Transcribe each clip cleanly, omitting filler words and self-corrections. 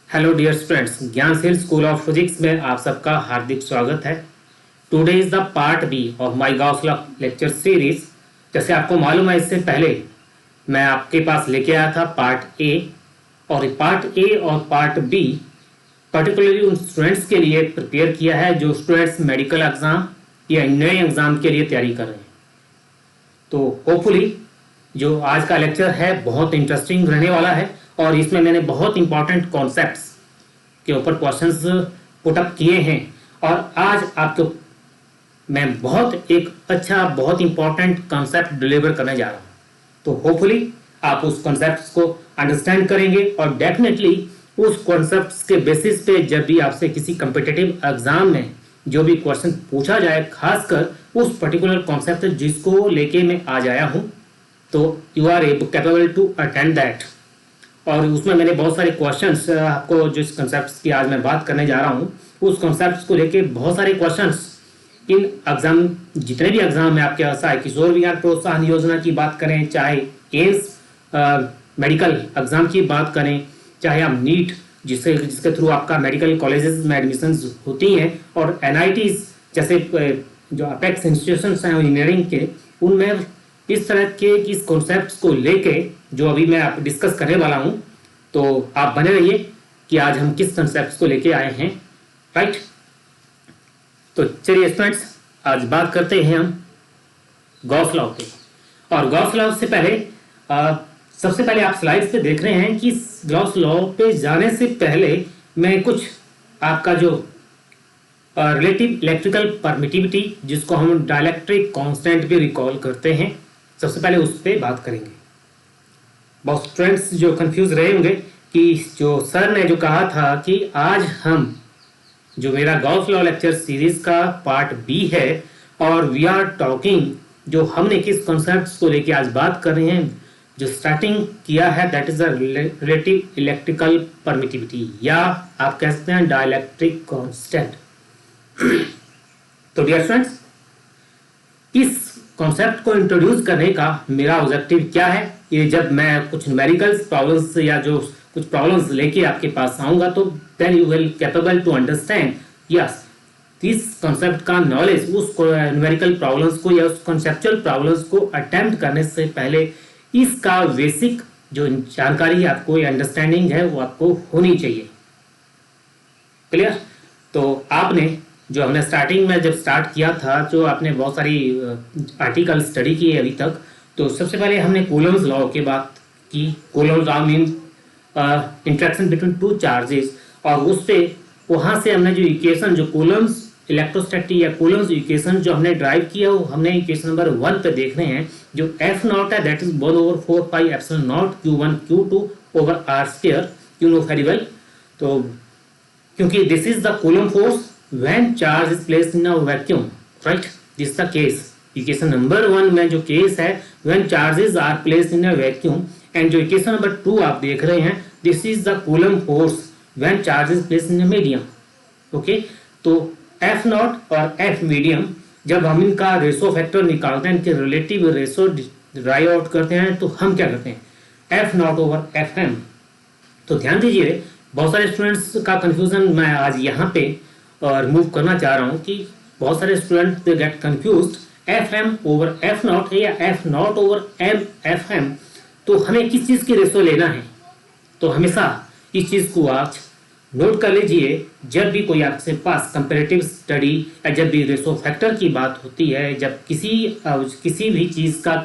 Hello dear students, Gyansheel school of physics में आप सबका हार्दिक स्वागत है। Today is the part B of my Gauss law lecture series. जैसे आपको मालूम है, इससे पहले मैं आपके पास लेके आया था पार्ट ए, और पार्ट ए और पार्ट बी पर्टिकुलरली उन स्टूडेंट्स के लिए प्रिपेयर किया है जो स्टूडेंट्स मेडिकल एग्ज़ाम या इंजीनियरिंग एग्ज़ाम के लिए तैयारी कर रहे हैं। तो होपफुली जो आज का लेक्चर है बहुत इंटरेस्टिंग रहने वाला है, और इसमें मैंने बहुत इंपॉर्टेंट कॉन्सेप्ट्स के ऊपर क्वेश्चंस पुट अप किए हैं। और आज आपको मैं बहुत एक अच्छा बहुत इंपॉर्टेंट कॉन्सेप्ट डिलीवर करने जा रहा हूँ। तो होपफुली आप उस कॉन्सेप्ट्स को अंडरस्टैंड करेंगे, और डेफिनेटली उस कॉन्सेप्ट्स के बेसिस पे जब भी आपसे किसी कम्पिटिटिव एग्जाम में जो भी क्वेश्चन पूछा जाए, खासकर उस पर्टिकुलर कॉन्सेप्ट जिसको लेके मैं आज आया हूँ, तो you are capable to attend that. और उसमें मैंने बहुत सारे क्वेश्चंस आपको जिस कॉन्सेप्ट्स की आज मैं बात करने जा रहा हूँ, उस कॉन्सेप्ट्स को लेके बहुत सारे क्वेश्चंस इन एग्जाम, जितने भी एग्जाम है आपके पास, चाहे किशोर विज्ञान प्रोत्साहन योजना की बात करें, चाहे एम्स मेडिकल एग्जाम की बात करें, चाहे आप नीट जिसके थ्रू आपका मेडिकल कॉलेजेस में एडमिशन होती हैं, और NITs जैसे जो अपेक्स इंस्टीट्यूशंस हैं इंजीनियरिंग के, उनमें इस तरह के इस कॉन्सेप्ट्स को लेके जो अभी मैं आप डिस्कस करने वाला हूं, तो आप बने रहिए कि आज हम किस कॉन्सेप्ट्स को लेके आए हैं। राइट, तो चलिए स्टूडेंट्स, आज बात करते हैं हम गॉस लॉ के। और गॉस लॉ से पहले सबसे पहले आप स्लाइड्स पे देख रहे हैं कि गॉस लॉ पे जाने से पहले मैं कुछ आपका जो रिलेटिव इलेक्ट्रिकल परमिटिविटी, जिसको हम डाइलेक्ट्रिक कांस्टेंट भी रिकॉल करते हैं, सबसे पहले उस पर बात करेंगे। बहुत स्टूडेंट्स जो कंफ्यूज रहे होंगे कि जो सर ने जो कहा था कि आज हम जो मेरा गॉस लॉ लेक्चर सीरीज का पार्ट बी है, और वी आर टॉकिंग जो हमने किस कॉन्सेप्ट्स को लेके आज बात कर रहे हैं, जो स्टार्टिंग किया है that is the relative electrical permittivity, या आप कह सकते हैं डाइलेक्ट्रिक कांस्टेंट। तो डियर स्टूडेंट्स, इस कॉन्सेप्ट को इंट्रोड्यूस करने का मेरा ऑब्जेक्टिव क्या है, ये जब मैं कुछ न्यूमेरिकल प्रॉब्लम्स या जो कुछ प्रॉब्लम्स लेके आपके पास आऊंगा, तो then you will capable to understand yes this concept का नॉलेज उस न्यूमेरिकल प्रॉब्लम्स को या उस कॉन्सेप्चुअल प्रॉब्लम्स को अटेम्प्ट करने से पहले इसका बेसिक जो जानकारी आपको या अंडरस्टैंडिंग है वो आपको होनी चाहिए। क्लियर? तो आपने जो हमने स्टार्टिंग में जब स्टार्ट किया था, जो आपने बहुत सारी आर्टिकल स्टडी की है अभी तक, तो सबसे पहले हमने कूलम्स लॉ की बात की। Coulomb's law mean interaction between two charges, और उस पे वहाँ से हमने जो इक्वेशन, जो कूलम्स इलेक्ट्रोस्टैटिक या कूलम्स इक्वेशन जो हमने ड्राइव किया, वो हमने इक्वेशन नंबर 1 पे देख रहे हैं। जो F0 है that is 1/4πε0 Q1 Q2 over R square, you know very well. तो क्योंकि this is the Coulomb force when charge is placed in a vacuum, right? This is the case. Equation number 1 में जो case है when charges are placed in a vacuum, and जो equation number 2 आप देख रहे हैं this is the coulomb force when charge is placed in a medium. Okay? तो F0 और F medium जब हम इनका रेशो फैक्टर निकालते हैं, इनके रिलेटिव रेशो ड्राइव आउट करते हैं, तो हम क्या करते हैं F0 ओवर Fm। तो ध्यान दीजिए, बहुत सारे स्टूडेंट्स का कंफ्यूजन मैं आज यहाँ पे और मूव करना चाह रहा हूँ कि बहुत सारे student they get confused Fm over F0 या F0 ओवर Fm। तो हमें किस चीज़ की रेशो लेना है, तो हमेशा इस चीज़ को आज नोट कर लीजिए। जब भी कोई आपके पास कंपैरेटिव स्टडी या जब भी रेशो फैक्टर की बात होती है, जब किसी भी चीज़ का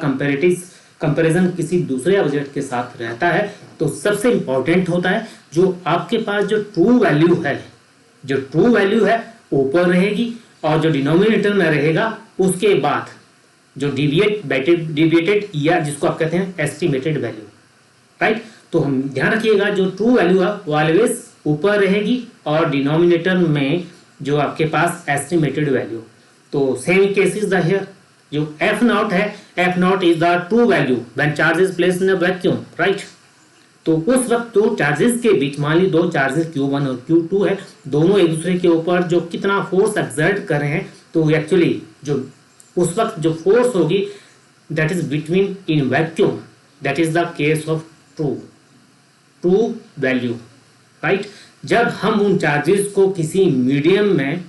कंपैरिजन किसी दूसरे ऑब्जेक्ट के साथ रहता है, तो सबसे इंपॉर्टेंट होता है जो आपके पास जो ट्रू वैल्यू है, जो ट्रू वैल्यू है ऊपर रहेगी, और जो डिनोमिनेटर में रहेगा उसके बाद जो डिविएटेड या जिसको आप कहते हैं एस्टिमेटेड वैल्यू। राइट? तो हम ध्यान रखिएगा, जो ट्रू वैल्यू है वो ऑलवेज ऊपर रहेगी, और डिनोमिनेटर में जो आपके पास एस्टिमेटेड वैल्यू। तो same case is the here, जो F0 है, F0 is the true value when charge is placed in a vacuum. Right? तो उस वक्त दो चार्जेस के बीच, मान ली दो चार्जेस Q1 और Q2 है, दोनों एक दूसरे के ऊपर जो कितना फोर्स एक्सर्ट कर रहे हैं, तो एक्चुअली जो उस वक्त जो फोर्स होगी that is between in vacuum, that is the case of true value. Right. जब हम उन चार्जेस को किसी मीडियम में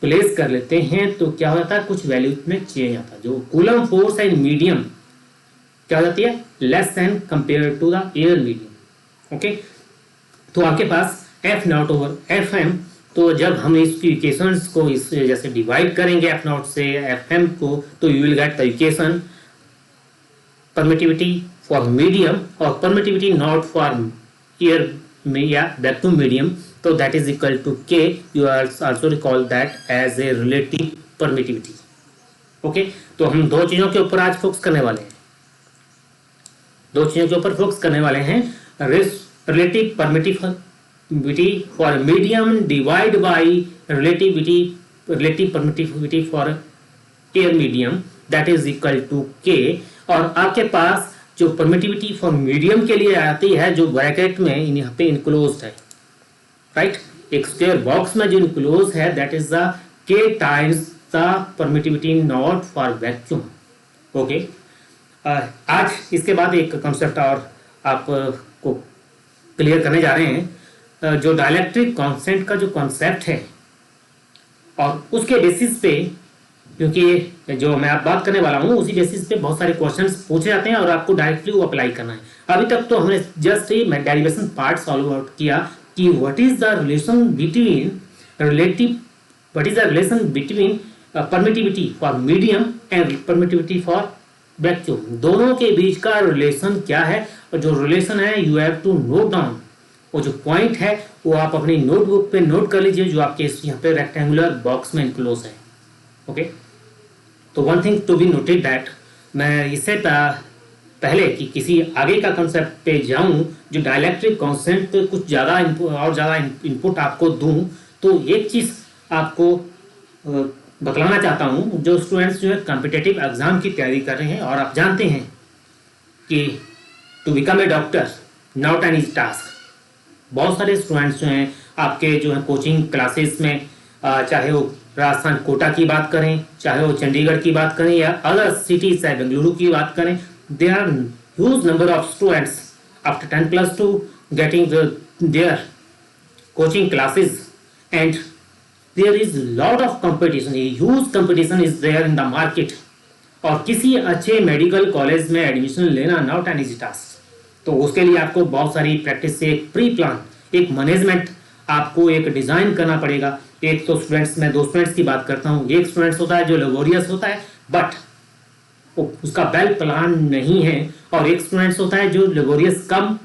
प्लेस कर लेते हैं तो क्या होता है, कुछ वैल्यू में चेंज आता है। जो कूलम फोर्स है इन मीडियम क्या हो जाती है, less than compare to the air medium. Okay, तो आपके पास F naught over F M, तो जब हम इसकी इक्वेशंस को इस जैसे डिवाइड करेंगे एफ नॉट से एफ एम को, तो you will get the equation permittivity for medium और परमिटिविटी नॉट फॉर एयर में या वैक्यूम मीडियम, तो that is equal to K. You are also recall that as a relative permittivity. Okay, तो हम दो चीजों के ऊपर आज फोकस करने वाले हैं, दो चीजों के ऊपर फोकस करने वाले हैं। Relative permittivity for medium divide by relative permittivity for air medium, that is equal to K. और आपके पास जो परमिटिविटी फॉर मीडियम के लिए आती है, जो ब्रैकेट में यहाँ पे इनक्लोज्ड है, राइट, एक स्क्वायर बॉक्स में जो इनक्लोज है, दैट इज द के times the permittivity naught for vacuum. Okay, आज इसके बाद एक कॉन्सेप्ट और आपको क्लियर करने जा रहे हैं, जो डाइलेक्ट्रिक कांस्टेंट का जो कॉन्सेप्ट है, और उसके बेसिस पे, क्योंकि जो मैं आप बात करने वाला हूँ उसी बेसिस पे बहुत सारे क्वेश्चंस पूछे जाते हैं और आपको डायरेक्टली वो अप्लाई करना है। अभी तक तो हमने जस्ट ही डेरिवेशन पार्ट सॉल्व आउट किया कि what is the relation between permittivity for medium and permittivity for vacuum, दोनों के बीच का रिलेशन क्या है। और जो रिलेशन है you have to note down, वो जो पॉइंट है वो आप अपनी नोटबुक पे नोट कर लीजिए, जो आपके यहाँ पे रेक्टेंगुलर बॉक्स में इनक्लोज है। ओके, तो one thing to be noted that, मैं इससे पहले कि किसी आगे का कंसेप्ट पे जाऊं, जो डाइलेक्ट्रिक कांस्टेंट पे कुछ ज़्यादा और ज़्यादा इनपुट आपको दूं, तो एक चीज़ आपको बतलाना चाहता हूं। जो स्टूडेंट्स जो है कॉम्पिटिटिव एग्जाम की तैयारी कर रहे हैं, और आप जानते हैं कि to become a doctor not an easy task. बहुत सारे स्टूडेंट्स जो हैं आपके जो है कोचिंग क्लासेस में, चाहे वो राजस्थान कोटा की बात करें, चाहे वो चंडीगढ़ की बात करें, या अदर सिटीज चाहे बेंगलुरु की बात करें, there are huge number of students after 10+2 getting their coaching classes, and there is lot of competition, a huge competition is there in the market। और किसी अच्छे मेडिकल कॉलेज में एडमिशन लेना नॉट एन इजी टास्क। तो उसके लिए आपको बहुत सारी प्रैक्टिस से एक प्री प्लान, एक मैनेजमेंट आपको एक डिजाइन करना पड़ेगा। एक तो स्टूडेंट्स, मैं दो स्टूडेंट्स की बात करता हूँ, एक स्टूडेंट्स होता है जो लेबोरियस होता है बट उसका वेल प्लान नहीं है, और एक स्टूडेंट्स होता है जो लेबोरियस कम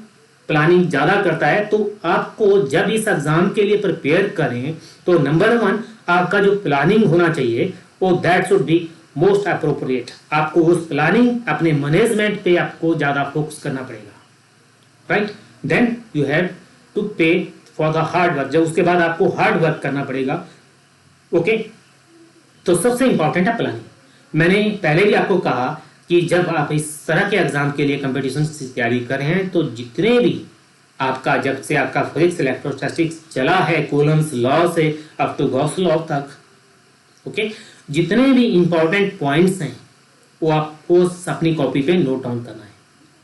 प्लानिंग ज़्यादा करता है। तो आपको जब इस एग्जाम के लिए प्रिपेयर करें तो नंबर 1 आपका जो प्लानिंग होना चाहिए वो that should be most appropriate. आपको उस प्लानिंग, अपने मैनेजमेंट पे आपको ज़्यादा फोकस करना पड़ेगा, right. Then you have to pay for the hard work, जब उसके बाद आपको हार्ड वर्क करना पड़ेगा। ओके, तो सबसे इंपॉर्टेंट है प्लानिंग। मैंने पहले भी आपको कहा कि जब आप इस तरह के एग्जाम के लिए कंपटीशन की तैयारी कर रहे हैं, तो जितने भी आपका, जब से आपका फिजिक्स इलेक्ट्रोस्टैटिक्स चला है कूलम्स लॉ से अप टू गॉस लॉ तक, ओके, जितने भी इंपॉर्टेंट पॉइंट्स हैं वो आपको अपनी कॉपी पे नोट डाउन करना है।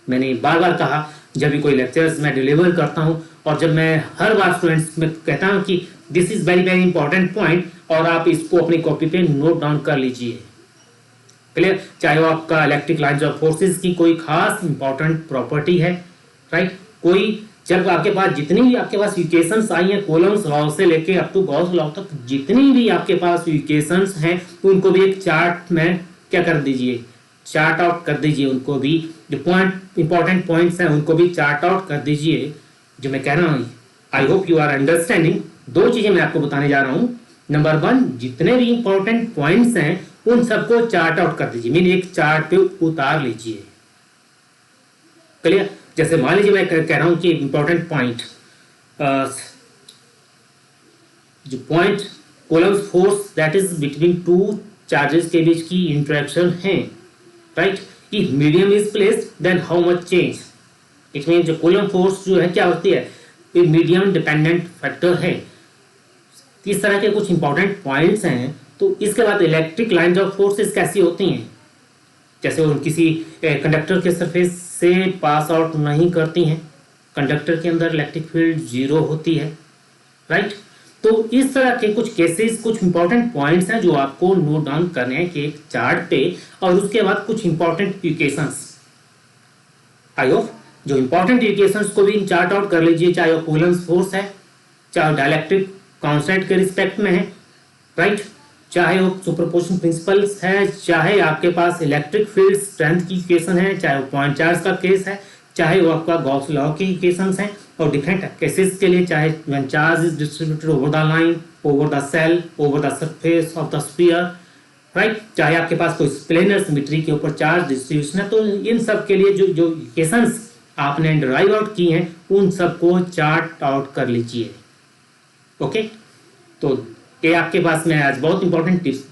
मैंने बार बार कहा, जब भी कोई लेक्चर्स मैं डिलीवर करता हूँ, और जब मैं हर बार स्टूडेंट्स में कहता हूँ कि this is very very important point, और आप इसको अपनी कॉपी पे नोट डाउन कर लीजिए, क्लियर। चाहे वो आपका इलेक्ट्रिक लाइन्स ऑफ फोर्सेस की कोई खास इंपॉर्टेंट प्रॉपर्टी है, राइट, कोई, जब आपके पास जितनी भी आपके पास इक्वेशंस आई हैं कूलम्स लॉ से लेके अप टू गॉस लॉ तक, जितनी भी आपके पास इक्वेशंस हैं उनको भी एक चार्ट में क्या कर दीजिए, चार्ट आउट कर दीजिए। उनको भी जो पॉइंट इंपॉर्टेंट पॉइंट्स हैं उनको भी चार्ट आउट कर दीजिए। जो मैं कह रहा हूँ, I hope you are understanding. दो चीजें मैं आपको बताने जा रहा हूँ। नंबर 1, जितने भी इंपॉर्टेंट पॉइंट्स हैं उन सबको चार्ट आउट कर दीजिए, मीन एक चार्ट पे उतार लीजिए, क्लियर। जैसे मान लीजिए मैं कह रहा हूं कि इंपॉर्टेंट पॉइंट, जो point Coulomb's force that is between 2 charges के बीच की इंटरेक्शन है, right. If medium is placed then how much change, it mean जो कूलम फोर्स जो है क्या होती है, एक मीडियम डिपेंडेंट फैक्टर है। इस तरह के कुछ इंपॉर्टेंट पॉइंट्स हैं। तो इसके बाद इलेक्ट्रिक लाइन्स ऑफ फोर्सेस कैसी होती हैं, जैसे वो किसी कंडक्टर के सरफेस से पास आउट नहीं करती हैं, कंडक्टर के अंदर इलेक्ट्रिक फील्ड 0 होती है, राइट। तो इस तरह के कुछ केसेस, कुछ इंपॉर्टेंट पॉइंट्स हैं जो आपको नोट डाउन करने हैं कि एक चार्ट पे, और उसके बाद कुछ इंपॉर्टेंट इक्वेशंस। आई होप जो इंपॉर्टेंट इक्वेशंस को भी चार्ट आउट कर लीजिए, चाहे वो कूलम्स फोर्स है, चाहे डाइलेक्ट्रिक कांस्टेंट के रिस्पेक्ट में है, राइट, चाहे वो सुपरपोजिशन प्रिंसिपल्स है, चाहे आपके पास इलेक्ट्रिक फील्ड स्ट्रेंथ की इक्वेशन है, चाहे वो पॉइंट चार्ज का केस है, चाहे वो आपका गॉस लॉ की इक्वेशंस हैं, और डिफरेंट केसेस के लिए चाहे when charge is distributed over the line, over the shell, over the surface of the sphere, right, चाहे आपके पास कोई प्लेनर सिमेट्री के ऊपर चार्ज डिस्ट्रीब्यूशन है। तो इन सब के लिए जो जो इक्वेशंस आपने डिराइव आउट की हैं उन सबको चार्ट आउट कर लीजिए। ओके, तो ये आपके पास में आज बहुत इंपॉर्टेंट टिप्स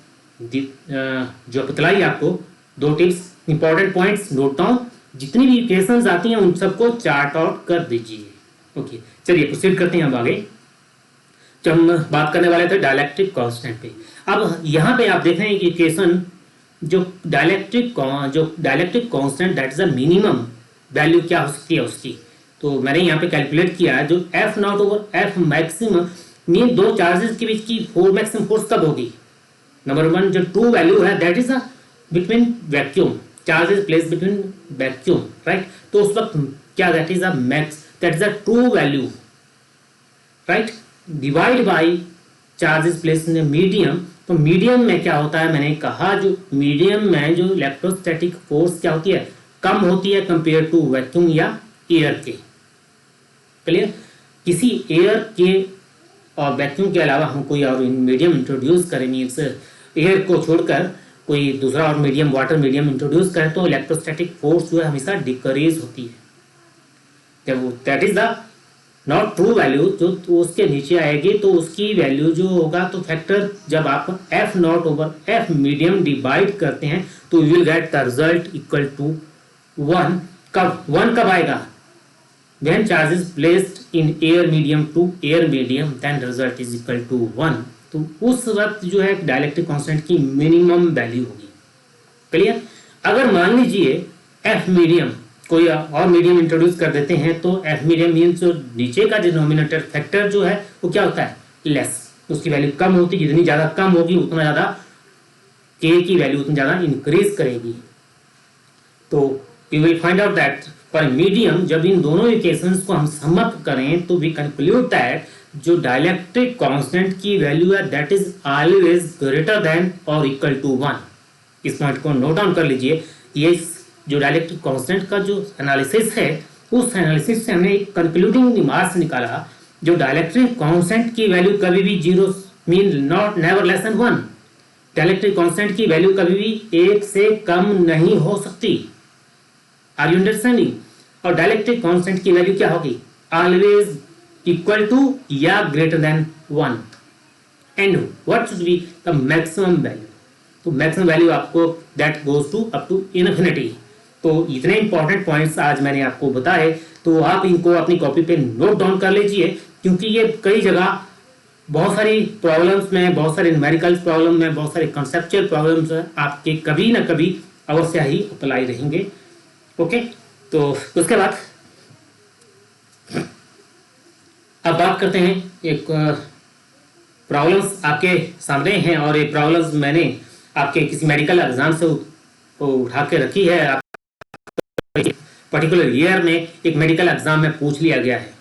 जो बतलाई आपको, 2 tips, important points note down, जितनी भी इक्वेशंस आती हैं उन सबको चार्ट आउट कर दीजिए। ओके, चलिए प्रोसीड करते हैं अब आगे। जब हम बात करने वाले थे डाइलेक्ट्रिक कांस्टेंट पे, अब यहाँ पे आप देख रहे हैं कि इक्वेशन जो dielectric constant that is a minimum value क्या हो सकती है उसकी, तो मैंने यहाँ पे कैलकुलेट किया है, जो F naught over F maximum mean 2 charges के बीच की मैक्सिमम फोर्स कब होगी। नंबर 1 जो ट्रू वैल्यू है that is between vacuum, charge is place between vacuum, right. तो उस वक्त क्या that is a true value, right, divide by charge is place in medium. तो मीडियम में क्या होता है, मैंने कहा जो मीडियम में जो इलेक्ट्रोस्टैटिक फोर्स क्या होती है, कम होती है कंपेयर टू वैक्यूम या एयर के। क्लियर, किसी एयर के और वैक्यूम के अलावा हम कोई और मीडियम इंट्रोड्यूस करें, मीन्स एयर को छोड़कर कोई दूसरा और मीडियम, वाटर मीडियम इंट्रोड्यूस करें, तो इलेक्ट्रोस्टैटिक फोर्स जो है हमेशा डिक्रीज होती है। जब वो that is the not true value, जो तो उसके नीचे आएगी तो उसकी वैल्यू जो होगा, तो फैक्टर जब आप F naught over F medium divide करते हैं तो you will get the result equal to 1। कब आएगा, when charge is placed in air medium to air medium then result is equal to 1। तो उस वक्त जो है डाइलेक्ट्रिक कांस्टेंट की मिनिमम वैल्यू होगी। क्लियर, अगर मान लीजिए एफ मीडियम कोई और मीडियम इंट्रोड्यूस कर देते हैं, तो एफ मीडियम मीन्स जो नीचे का डिनोमिनेटर फैक्टर जो है वो क्या होता है, लेस, उसकी वैल्यू कम होती, जितनी ज्यादा कम होगी उतना ज्यादा के की वैल्यू उतनी ज्यादा इंक्रीज करेगी। तो you will find out that for medium, जब इन दोनों इक्वेशंस को हम सम अप करें तो वी कंक्लूड दैट जो डाइलेक्ट्रिक कांस्टेंट की वैल्यू है that is always greater than और इक्वल टू 1। इस पॉइंट को नोट डाउन कर लीजिए। ये जो डाइलेक्ट्रिक कांस्टेंट का जो एनालिसिस है, उस एनालिसिस से हमने एक कंक्लूडिंग रिमार्क्स निकाला, जो डाइलेक्ट्रिक कांस्टेंट की वैल्यू कभी भी 0 mean not never less than 1। Dielectric constant की वैल्यू कभी भी 1 से कम नहीं हो सकती। Are you understanding? और डाइलेक्ट्रिक कांस्टेंट की वैल्यू क्या होगी, ऑलवेज इक्वल टू या greater than 1। And what should be the maximum value, तो मैक्सिमम वैल्यू आपको that goes to up to infinity. तो इतने इंपॉर्टेंट पॉइंट्स आज मैंने आपको बताए, तो आप इनको अपनी कॉपी पे नोट डाउन कर लीजिए, क्योंकि ये कई जगह बहुत सारी प्रॉब्लम्स में, बहुत सारे न्यूमेरिकल प्रॉब्लम में, बहुत सारे कॉन्सेप्चुअल प्रॉब्लम्स आपके कभी ना कभी अवश्य ही अप्लाई रहेंगे। ओके, तो उसके बाद अब बात करते हैं, एक प्रॉब्लम्स आपके सामने हैं, और ये प्रॉब्लम्स मैंने आपके किसी मेडिकल एग्जाम से उठा के रखी है। आप पर्टिकुलर ईयर में एक मेडिकल एग्जाम में पूछ लिया गया है।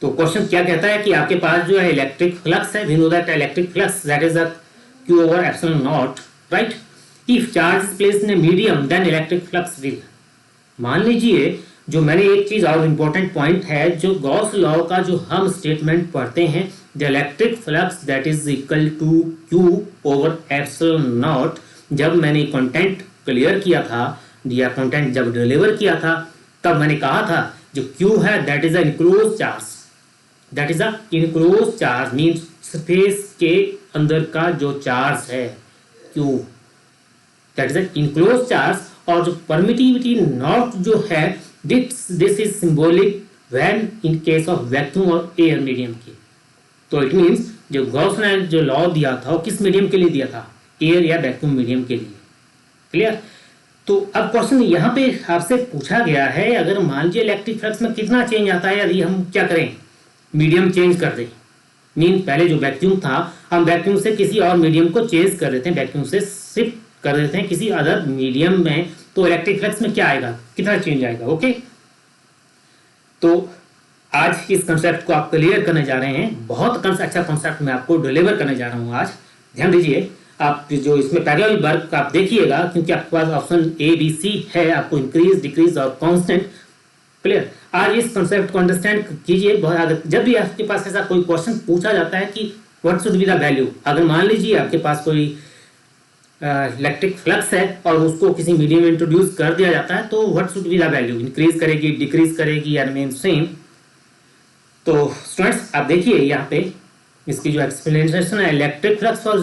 तो क्वेश्चन क्या कहता है कि आपके पास जो है इलेक्ट्रिक फ्लक्स है, we know that electric flux that is the q over epsilon naught, राइट। If charge is placed in a medium then electric flux will. मान लीजिए, जो मैंने एक चीज और इंपॉर्टेंट पॉइंट है, जो गॉस लॉ का जो हम स्टेटमेंट पढ़ते हैं, the electric flux that is equal to q over epsilon naught, जब मैंने कंटेंट क्लियर किया था या कंटेंट जब डिलीवर किया था, तब मैंने कहा था जो q है that is a enclose charge, that is a enclose charge means space के अंदर का जो चार्ज है q, that is a enclose charge. और जो परमिटिविटी नॉट जो है, this is symbolic when in case of vacuum और एयर मीडियम की। तो इट मींस जो गॉस ने जो लॉ दिया था वो किस मीडियम के लिए दिया था, एयर या वैक्यूम मीडियम के लिए। क्लियर? तो अब क्वेश्चन यहाँ पे आपसे पूछा गया है, अगर मान लीजिए इलेक्ट्रिक फ्लक्स में कितना चेंज आता है यदि हम क्या करें, मीडियम चेंज कर दें। मीन पहले जो वैक्यूम था हम वैक्यूम से किसी और मीडियम को चेंज कर देते हैं, वैक्यूम से शिफ्ट कर देते हैं किसी अदर मीडियम में, तो इलेक्ट्रिक फ्लक्स में क्या आएगा, कितना चेंज आएगा। ओके, तो आज इस कंसेप्ट को आप क्लियर करने जा रहे हैं। बहुत अच्छा कंसेप्ट मैं आपको डिलीवर करने जा रहा हूँ आज। ध्यान दीजिए, आप जो इसमें पैरेलल वर्क आप देखिएगा, क्योंकि आपके पास ऑप्शन ए बी सी है, आपको इंक्रीज डिक्रीज और कांस्टेंट। क्लियर, आज इस कंसेप्ट को अंडरस्टैंड कीजिए। जब भी आपके पास ऐसा कोई क्वेश्चन पूछा जाता है कि what should be the value, अगर मान लीजिए आपके पास कोई इलेक्ट्रिक फ्लक्स है और उसको किसी मीडियम में इंट्रोड्यूस कर दिया जाता है, तो what should be the value, increase करेगी, डिक्रीज करेगी या रिमेन सेम। तो स्टूडेंट्स आप देखिए यहाँ पे इसकी जो एक्सप्लेनेशन है, इलेक्ट्रिक फ्लक्स और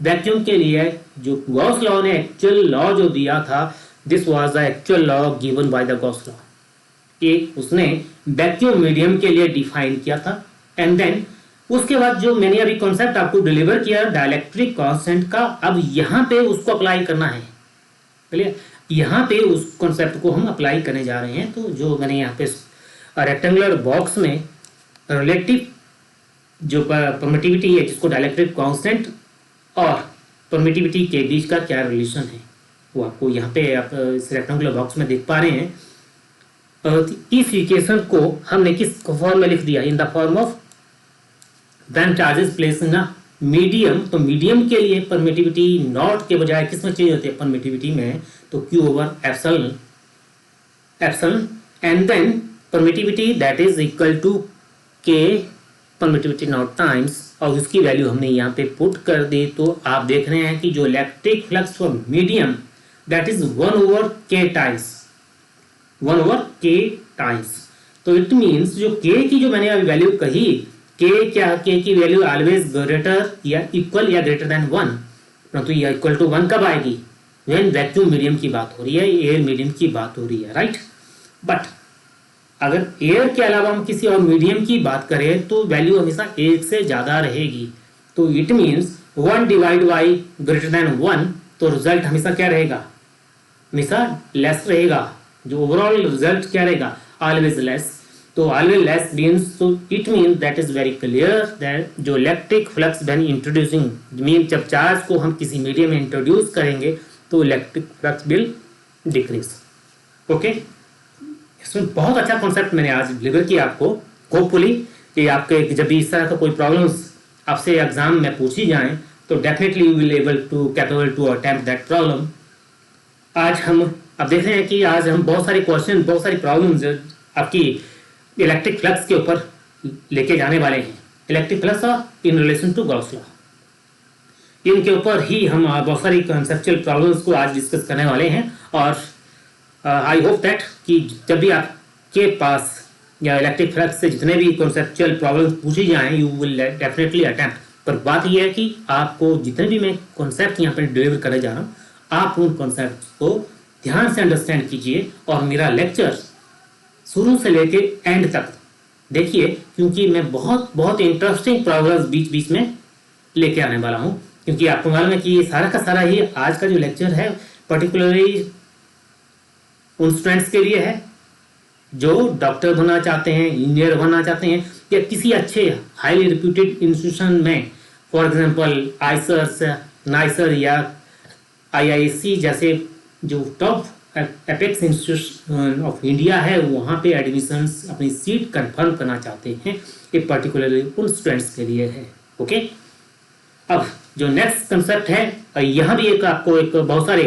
वैक्यूम के लिए जो गॉस लॉ ने एक्चुअल लॉ जो दिया था, this was the actual law given by the Gauss law, कि उसने वैक्यूम मीडियम के लिए डिफाइन किया था। एंड देन उसके बाद जो मैंने अभी कॉन्सेप्ट आपको डिलीवर किया डाइलेक्ट्रिक कांस्टेंट का, अब यहाँ पे उसको अप्लाई करना है। चलिए, यहाँ पे उस कॉन्सेप्ट को हम अप्लाई करने जा रहे हैं। तो जो मैंने यहाँ पे रेक्टेंगुलर बॉक्स में रिलेटिव जो परमिटिविटी है, जिसको डाइलेक्ट्रिक कांस्टेंट और परमिटिविटी के बीच का क्या रिलेशन है, वो आपको यहाँ पे आप इस रेक्टेंगुलर बॉक्स में देख पा रहे हैं। इस इक्वेशन को हमने किस फॉर्म में लिख दिया, in the form of when charges place in a medium. तो मीडियम के लिए परमिटिविटी नॉट के बजाय किस में चेंज होती है, परमिटिविटी में, तो Q over epsilon, and then permittivity that is equal to K permittivity naught times, और उसकी वैल्यू हमने यहाँ पे पुट कर दी। तो आप देख रहे हैं कि जो electric flux for medium that is 1 over k times, 1 over k times. तो इट मीन्स जो k की जो मैंने अभी वैल्यू कही, k क्या, k की वैल्यू ऑलवेज ग्रेटर या इक्वल या ग्रेटर देन 1, परंतु ये इक्वल टू 1 कब आएगी, व्हेन वैक्यूम मीडियम की बात हो रही है, एयर मीडियम की बात हो रही है, राइट। बट अगर एयर के अलावा हम किसी और मीडियम की बात करें तो वैल्यू हमेशा 1 से ज़्यादा रहेगी। तो it means 1 divide by greater than 1, तो रिजल्ट हमेशा क्या रहेगा, हमेशा लेस रहेगा। जो ओवरऑल रिजल्ट क्या रहेगा, ऑलवेज लेस। तो ऑलवेज लेस मीन्स, तो it means that is very clear that जो electric flux when introducing, mean जब चार्ज को हम किसी मीडियम में इंट्रोड्यूस करेंगे तो electric flux will decrease. Okay, इसमें बहुत अच्छा कॉन्सेप्ट मैंने आज डिलीवर किया आपको। होपफुली कि आपके जब भी इस तरह का कोई प्रॉब्लम्स आपसे एग्जाम में पूछी जाएं तो definitely you will capable to attempt that problem. आज हम अब देख रहे हैं कि आज हम बहुत सारे क्वेश्चन, बहुत सारी प्रॉब्लम्स आपकी इलेक्ट्रिक फ्लक्स के ऊपर लेके जाने वाले हैं। Electric flux in relation to Gauss law, इनके ऊपर ही हम बहुत सारी कंसेप्चुअल प्रॉब्लम्स को आज डिस्कस करने वाले हैं। और आई होप दैट कि जब भी आपके पास या इलेक्ट्रिक फ्लक्स से जितने भी कॉन्सेप्चुअल प्रॉब्लम्स पूछी जाएं, यू विल डेफिनेटली अटेम्प्ट। पर बात यह है कि आपको जितने भी मैं कॉन्सेप्ट यहाँ पर डिलीवर करने जा रहा हूँ, आप उन कॉन्सेप्ट को ध्यान से अंडरस्टैंड कीजिए और मेरा लेक्चर शुरू से लेके एंड तक देखिए, क्योंकि मैं बहुत इंटरेस्टिंग प्रॉब्लम्स बीच बीच में लेके आने वाला हूँ। क्योंकि आपको मालूम है कि ये सारा का सारा ही आज का जो लेक्चर है पर्टिकुलरली उन स्टूडेंट्स के लिए है जो डॉक्टर बनना चाहते हैं, इंजीनियर बनना चाहते हैं, या किसी अच्छे हाईली रिप्यूटेड इंस्टीट्यूशन में, फॉर एग्जांपल आईसर, नाइसर या आईआईएससी जैसे जो top apex institution of India है, वहाँ पे एडमिशंस अपनी सीट कंफर्म करना चाहते हैं। ये पर्टिकुलरली उन स्टूडेंट्स के लिए है। ओके, अब जो नेक्स्ट कंसेप्ट है, यहाँ भी एक आपको एक बहुत सारे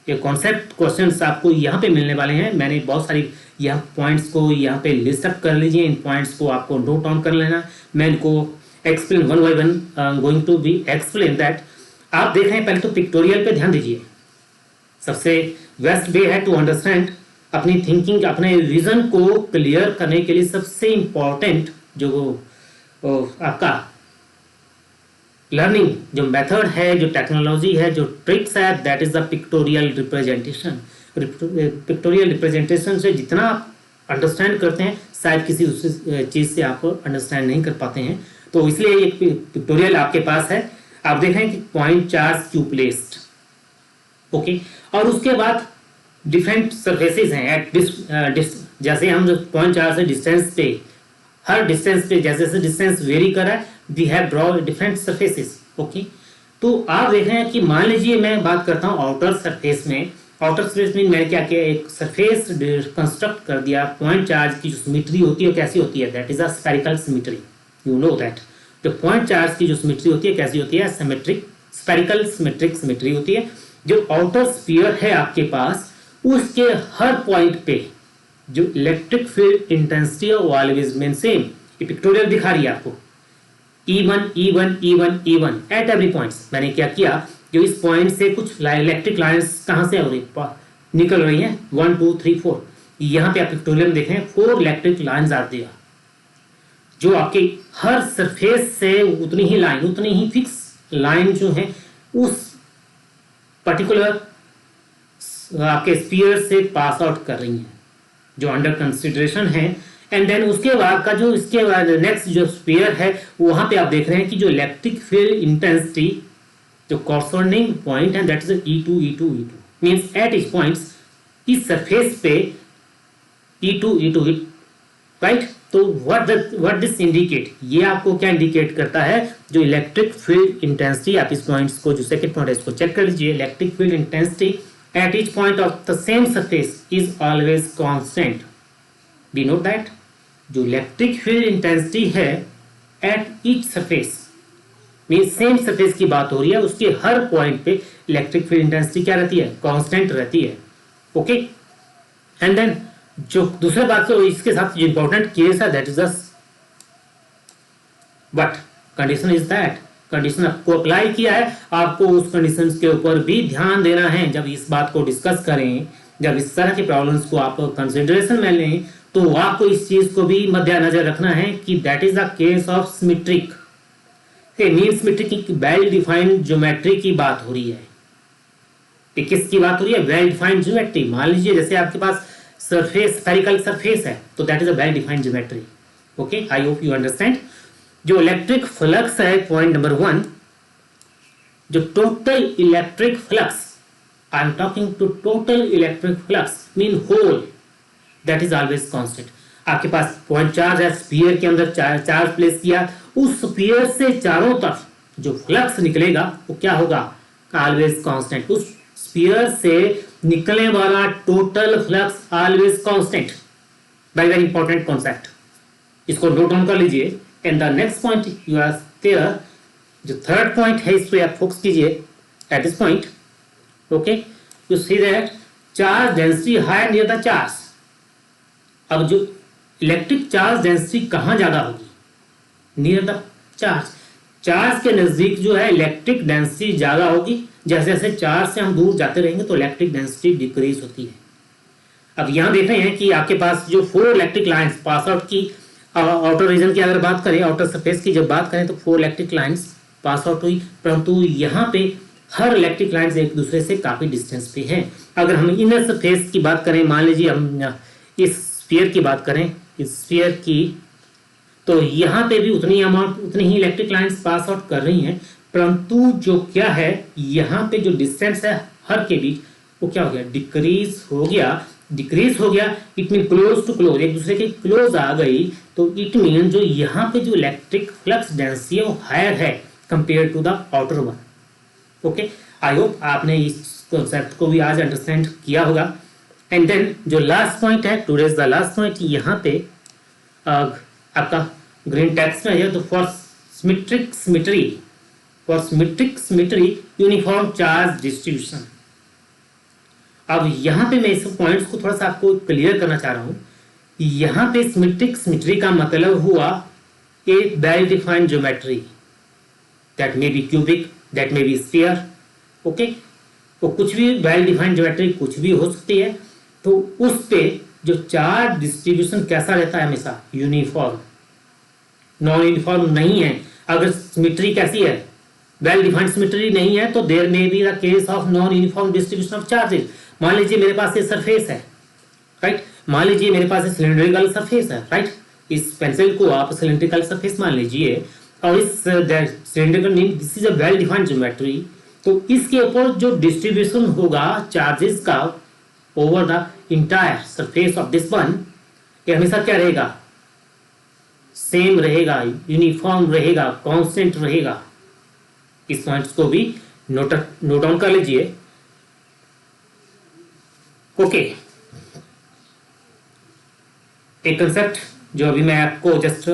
ये कॉन्सेप्ट क्वेश्चंस आपको यहाँ पे मिलने वाले हैं। मैंने बहुत सारी यहाँ पॉइंट्स को यहाँ पे लिस्ट अप कर लीजिए, इन पॉइंट्स को आपको नोट डाउन कर लेना। मैं इनको explain one by one going to be explain that. आप देख रहे हैं, पहले तो पिक्टोरियल पे ध्यान दीजिए। सबसे बेस्ट वे है टू अंडरस्टैंड अपनी थिंकिंग, अपने विजन को क्लियर करने के लिए सबसे इम्पॉर्टेंट जो आपका लर्निंग जो मेथड है, जो टेक्नोलॉजी है, जो ट्रिक्स है, that is the pictorial representation. Pictorial representation से जितना आप अंडरस्टैंड करते हैं, शायद किसी दूसरी चीज़ से आप अंडरस्टैंड नहीं कर पाते हैं। तो इसलिए एक पिक्टोरियल आपके पास है। आप देख रहे हैं कि point charge Q placed, okay. और उसके बाद डिफरेंट सरफेसेस हैं एट जैसे हम जो पॉइंट चार्ज से डिस्टेंस पे, हर डिस्टेंस पे जैसे जैसे डिस्टेंस वेरी कर रहा है, we have draw different surfaces. Okay, तो आप देख रहे हैं कि मान लीजिए मैं बात करता हूँ आउटर सरफेस में। आउटर सरफेस में मैंने क्या किया, एक सरफेस कंस्ट्रक्ट कर दिया। पॉइंट चार्ज की जो सिमेट्री होती है कैसी होती है, that is a spherical symmetry, you know that. जो पॉइंट चार्ज की जो सिमेट्री होती है कैसी होती है, सिमेट्रिक, स्फेरिकल सिमेट्रिक सिमेट्री होती है। जो आउटर स्फीयर है आपके पास, उसके हर पॉइंट पे जो electric field intensity always main same. ये पिक्टोरियल दिखा रही है आपको, E1 E1 E1 E1 at every points. मैंने क्या किया, जो इस पॉइंट से कुछ इलेक्ट्रिक लाइंस कहां से हो रही निकल रही हैं, 1 2 3 4। यहाँ पे आप पिक्टोरियल में देखें 4 इलेक्ट्रिक लाइंस आती है, जो आपके हर सरफेस से उतनी ही लाइन, उतनी ही फिक्स लाइन जो है उस पर्टिकुलर आपके स्फीयर से पास आउट कर रही हैं, जो अंडर कंसिडरेशन है। एंड देन उसके बाद का जो इसके बाद नेक्स्ट जो स्फीयर है, वहां पे आप देख रहे हैं कि जो इलेक्ट्रिक फील्ड इंटेंसिटी जो कॉरस्पॉन्डिंग पॉइंट है, that is E2 E2 E2 means at इस पॉइंट्स, इस सरफेस पे E2 E2 राइट। तो व्हाट दिस इंडिकेट, ये आपको क्या इंडिकेट करता है, जो इलेक्ट्रिक फील्ड इंटेंसिटी, आप इस पॉइंट्स को जो सेकंड पॉइंट है इसको चेक कर लीजिए, electric field intensity at each point of the same surface is always constant. We know that जो इलेक्ट्रिक फील्ड इंटेंसिटी है at each surface mean same surface की बात हो रही है, उसके हर पॉइंट पे इलेक्ट्रिक फील्ड इंटेंसिटी क्या रहती है, कांस्टेंट रहती है। ओके, एंड देन जो दूसरे बात से इसके साथ जो इंपॉर्टेंट केस है, that is but condition is that, condition आपको अप्लाई किया है, आपको उस कंडीशन के ऊपर भी ध्यान देना है। जब इस बात को डिस्कस करें, जब इस तरह के प्रॉब्लम्स को आप कंसिडरेशन में लें, तो आपको इस चीज को भी मद्देनजर रखना है कि that is the case of symmetric. Mean symmetric की वेल डिफाइंड ज्योमेट्री की बात हो रही है। किसकी बात हो रही है, वेल डिफाइंड ज्योमेट्री। मान लीजिए जैसे आपके पास सरफेस, स्फेरिकल सरफेस है, तो that is a well defined geometry. Okay, I hope you understand. जो इलेक्ट्रिक फ्लक्स है, पॉइंट नंबर 1, जो total electric flux, I am talking to total electric flux mean whole, that is always constant. आपके पास point charge है, sphere के अंदर charge place किया, उस स्फीयर से चारों तरफ जो फ्लक्स निकलेगा वो क्या होगा, ऑलवेज कांस्टेंट। उस स्फीयर से निकलने वाला total flux always constant. Very important concept, इसको नोट डाउन कर लीजिए। And the next point you are there, जो थर्ड पॉइंट है इस पे आप फोकस कीजिए at this point. Okay, you see that charge density high near the charge. अब जो इलेक्ट्रिक चार्ज डेंसिटी कहां ज्यादा होगी, नियर द चार्ज। चार्ज के नजदीक जो है इलेक्ट्रिक डेंसिटी ज्यादा होगी। जैसे जैसे चार्ज से हम दूर जाते रहेंगे तो इलेक्ट्रिक डेंसिटी डिक्रीज होती है। अब यहां देख रहे हैं कि आपके पास जो 4 इलेक्ट्रिक लाइंस पास आउट की, आउटर रीजन की अगर बात करें, आउटर सरफेस की जब बात करें, तो 4 इलेक्ट्रिक लाइंस पास आउट हुई, परंतु यहाँ पे हर इलेक्ट्रिक लाइंस एक दूसरे से काफी डिस्टेंस पे हैं। अगर हम इनर सरफेस की बात करें, मान लीजिए हम इस स्फीयर की बात करें, इस स्फीयर की, तो यहाँ पे भी उतनी ही इलेक्ट्रिक लाइंस पास आउट कर रही हैं, परंतु जो क्या है, यहाँ पे जो डिस्टेंस है हर के बीच, वो क्या हो गया, डिक्रीज हो गया। It mean close to close, एक दूसरे के क्लोज आ गई। तो इट मीन जो यहाँ पे जो इलेक्ट्रिक फ्लक्स डेंसिटी है वो हायर है compare to the outer one. Okay, I hope आपने इस कॉन्सेप्ट को भी आज अंडरस्टैंड किया होगा। एंड देन जो लास्ट पॉइंट है, टुडेज द लास्ट पॉइंट, यहाँ पे आपका ग्रीन टेक्स्ट में है, तो for symmetric symmetry uniform charge distribution. अब यहाँ पे मैं इस पॉइंट्स को थोड़ा सा आपको क्लियर करना चाह रहा हूँ। यहाँ पे सिमेट्रिक सिमेट्री का मतलब हुआ a well defined geometry, that may be cubic, that may be sphere. Okay, तो कुछ भी वेल डिफाइंड ज्योमेट्री कुछ भी हो सकती है। तो उस पे जो चार्ज डिस्ट्रीब्यूशन कैसा रहता है, हमेशा यूनिफॉर्म, नॉन यूनिफॉर्म नहीं है। अगर सिमेट्री कैसी है, वेल डिफाइंड सिमेट्री नहीं है, तो there may be the case of non uniform distribution of charges. मान लीजिए मेरे पास ये सरफेस है, राइट, मान लीजिए मेरे पास सिलिंड्रिकल सरफेस है, राइट, इस पेंसिल को आप सिलिंड्रिकल सरफेस मान लीजिए, और इस cylindrical mean this is a well defined geometry. तो इसके ऊपर जो डिस्ट्रीब्यूशन होगा चार्जेस का, over the entire surface of this one, ये हमेशा क्या रहेगा, सेम रहेगा, यूनिफॉर्म रहेगा, कांस्टेंट रहेगा। इस पॉइंट्स को भी नोट डाउन कर लीजिए। ओके, एक कंसेप्ट जो अभी मैं आपको जस्ट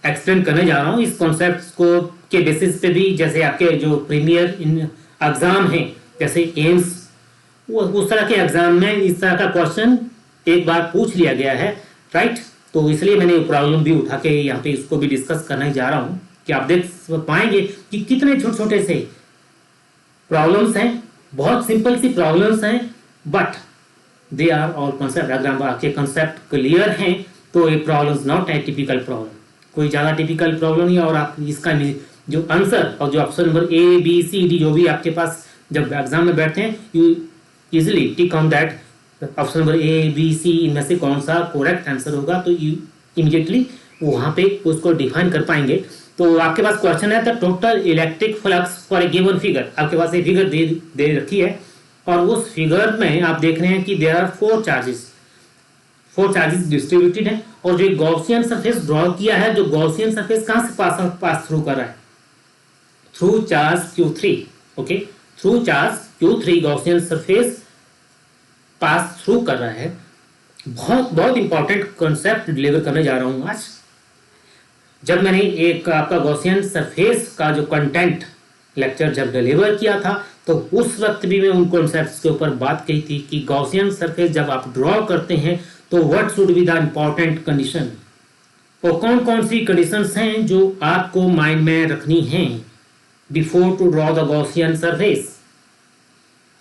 एक्सप्लेन करने जा रहा हूँ, इस कॉन्सेप्ट को के बेसिस पे भी जैसे आपके जो प्रीमियर इन एग्जाम हैं, जैसे एम्स, वो उस तरह के एग्जाम में इस तरह का क्वेश्चन एक बार पूछ लिया गया है, राइट। तो इसलिए मैंने प्रॉब्लम भी उठा के यहाँ पे इसको भी डिस्कस करने जा रहा हूँ कि आप देख पाएंगे कि कितने छोटे छोटे से प्रॉब्लम्स हैं, बहुत सिंपल सी प्रॉब्लम्स हैं, but they are all concept. अगर आपके कॉन्सेप्ट क्लियर हैं तो ये problems not a typical problem, कोई ज़्यादा टिपिकल प्रॉब्लम नहीं है। और आप इसका जो आंसर और जो option number A B C D जो भी आपके पास जब एग्जाम में बैठते हैं, you easily tick on that option number A B C इनमें से कौन सा करेक्ट आंसर होगा, तो यू इमीडिएटली वहाँ पे उसको डिफाइन कर पाएंगे। तो आपके पास क्वेश्चन है the total electric flux for a given figure, आपके पास एक फिगर दे रखी है और उस फिगर में आप देख रहे हैं कि there are four charges distributed हैं। और जो गॉसियन सरफेस ड्रॉ किया है, जो गॉसियन सरफेस कहाँ से पास थ्रू कर रहा है, through charge Q3। Okay, through charge Q3 Gaussian surface pass through कर रहा है। बहुत बहुत इंपॉर्टेंट कॉन्सेप्ट डिलीवर करने जा रहा हूं आज। जब मैंने एक आपका गॉसियन सरफेस का जो कंटेंट लेक्चर जब डिलीवर किया था, तो उस वक्त भी मैं उन कॉन्सेप्ट्स के ऊपर बात की थी कि गॉसियन सरफेस जब आप ड्रॉ करते हैं तो what should be the important condition, और कौन कौन सी कंडीशंस हैं जो आपको माइंड में रखनी हैं before to draw the Gaussian surface.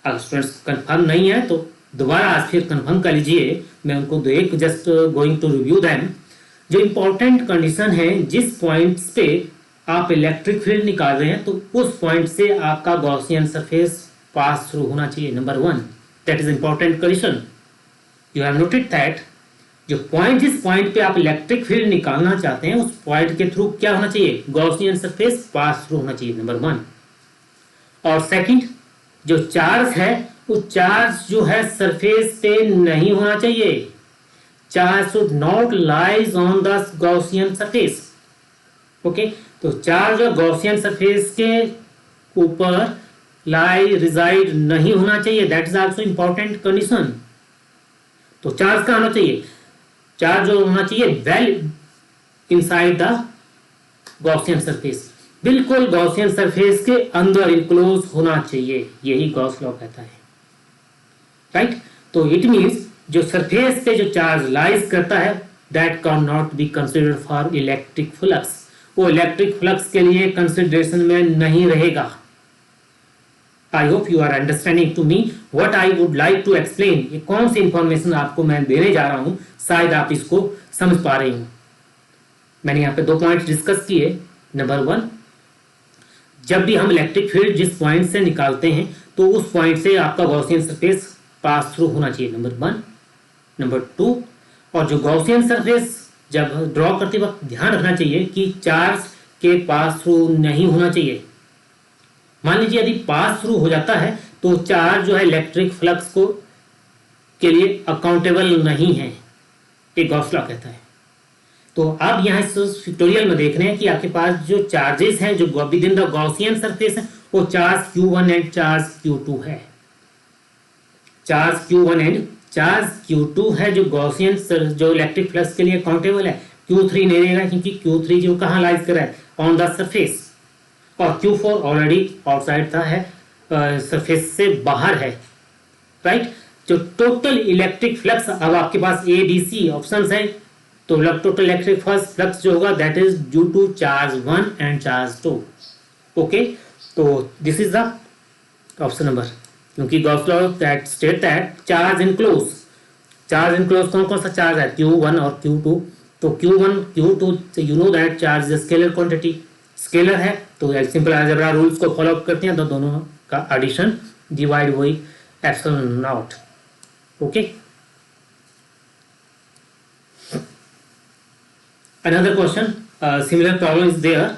अगर स्टूडेंट्स कंफर्म नहीं है तो दोबारा आज फिर कंफर्म कर लीजिए, मैं उनको एक just going to review them. जो इंपॉर्टेंट कंडीशन है, जिस पॉइंट्स पे आप इलेक्ट्रिक फील्ड निकाल रहे हैं तो उस पॉइंट से आपका गॉसियन सरफेस पास थ्रू होना चाहिए। Number 1, that is important condition. You have noted that जो पॉइंट, जिस पॉइंट पे आप इलेक्ट्रिक फील्ड निकालना चाहते हैं उस पॉइंट के थ्रू क्या होना चाहिए, गॉसियन सरफेस पास थ्रू होना चाहिए, नंबर 1। और सेकंड, जो चार्ज है वो चार्ज जो है सरफेस पे नहीं होना चाहिए। Charge should not lies on the Gaussian surface. Okay, तो चार्ज गॉसियन सरफेस के ऊपर रिजाइड नहीं होना चाहिए, that is also important condition. तो चार्ज का होना चाहिए, चार्ज जो होना चाहिए well inside the Gaussian surface, बिल्कुल गॉसियन सरफेस के अंदर इनक्लोज होना चाहिए, यही गॉस लॉ कहता है, राइट। तो इट मींस जो सरफेस पे जो चार्ज लाइज करता है that can not be considered for electric flux, वो इलेक्ट्रिक फ्लक्स के लिए कंसिडरेशन में नहीं रहेगा। I hope you are understanding to me what I would like to explain. ये कौन सी इंफॉर्मेशन आपको मैं देने जा रहा हूं, शायद आप इसको समझ पा रहे हो। मैंने यहाँ पे 2 पॉइंट डिस्कस किए। नंबर 1, जब भी हम इलेक्ट्रिक फील्ड जिस पॉइंट से निकालते हैं तो उस पॉइंट से आपका गॉसियन सरफेस पास थ्रू होना चाहिए, नंबर 1। नंबर 2, और जो गॉसियन सरफेस जब ड्रॉ करते वक्त ध्यान रखना चाहिए कि चार्ज के पास थ्रू नहीं होना चाहिए। मान लीजिए यदि पास थ्रू हो जाता है तो चार्ज जो है इलेक्ट्रिक फ्लक्स को के लिए अकाउंटेबल नहीं है, ये गॉस लॉ कहता है। तो आप यहाँ इस ट्यूटोरियल में देख रहे हैं कि आपके पास जो चार्जेस हैं जो within the Gaussian surface है वो charge Q1 and charge Q2 है। Charge Q1 and charge Q2 है जो गॉसियन जो इलेक्ट्रिक फ्लक्स के लिए अकाउंटेबल है। Q3 नहीं रहेगा क्योंकि Q3 जो कहाँ लाइज कर रहा है, ऑन द सरफेस, और Q4 ऑलरेडी आउटसाइड था, है सरफेस से बाहर है, राइट। जो टोटल इलेक्ट्रिक फ्लक्स, अब आपके पास A B C ऑप्शंस हैं, तो टोटल इलेक्ट्रिक फ्लक्स जो होगा that is due to charge 1 and charge 2। Okay, तो this is the option number, क्योंकि Gauss law that state that charge enclose कौन कौन सा चार्ज है, Q1 और Q2। तो Q1 Q2 you know that charge is scalar quantity, scalar है तो सिंपल अलजेब्रा रूल्स को फॉलो करते हैं तो दोनों का एडिशन डिवाइड वही epsilon naught. Okay, another question similar problem is there.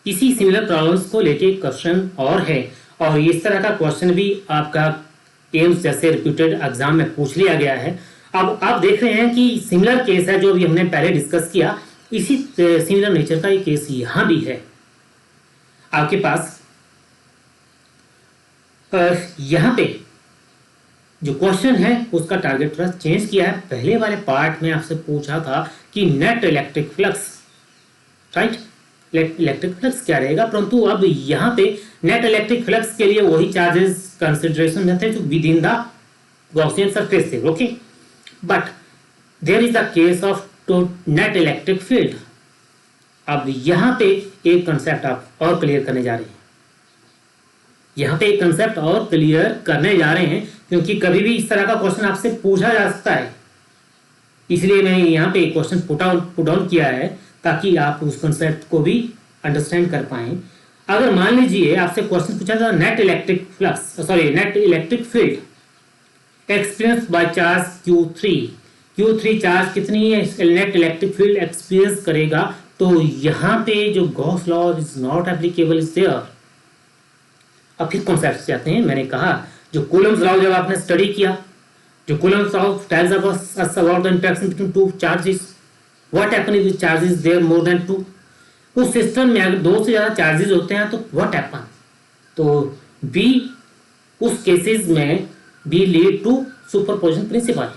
इसी सिमिलर प्रॉब्लम्स को लेके क्वेश्चन और है, और इस तरह का क्वेश्चन भी आपका एम्स जैसे रिप्यूटेड एग्जाम में पूछ लिया गया है। अब आप देख रहे हैं कि सिमिलर केस है जो अभी हमने पहले डिस्कस किया, इसी सिमिलर नेचर का एक केस यहाँ भी है। आपके पास यहाँ पे जो क्वेश्चन है उसका टारगेट थोड़ा चेंज किया है। पहले वाले पार्ट में आपसे पूछा था कि net electric flux, right, electric flux क्या रहेगा, परंतु अब यहाँ पे नेट इलेक्ट्रिक फ्लक्स के लिए वही चार्जेस कंसिडरेशन में थे जो within the Gaussian surface थे, okay. But there is the case of net electric field. अब यहाँ पे एक कंसेप्ट आप और क्लियर करने जा रहे हैं, यहाँ पे एक कंसेप्ट और क्लियर करने जा रहे हैं, क्योंकि कभी भी इस तरह का क्वेश्चन आपसे पूछा जा सकता है, इसलिए मैं यहाँ पे एक क्वेश्चन पुट डाउन किया है ताकि आप उस कंसेप्ट को भी अंडरस्टैंड कर पाएं। अगर मान लीजिए आपसे क्वेश्चन पूछा था net electric flux, sorry net electric field experience by charge Q3 charge कितनी है नेट इलेक्ट्रिक फील्ड एक्सपीरियंस करेगा, तो यहाँ पे जो Gauss law is not applicable is there. अब फिर कॉन्सेप्ट से आते हैं। मैंने कहा जो कूलम्स लॉ जब आपने स्टडी किया, जो Coulomb's law tells us about the interaction between two charges, what happen if charges there more than 2। उस सिस्टम में अगर 2 से ज्यादा चार्जेस होते हैं तो व्हाट हैपन, तो बी उस केसेस में be lead to superposition principle.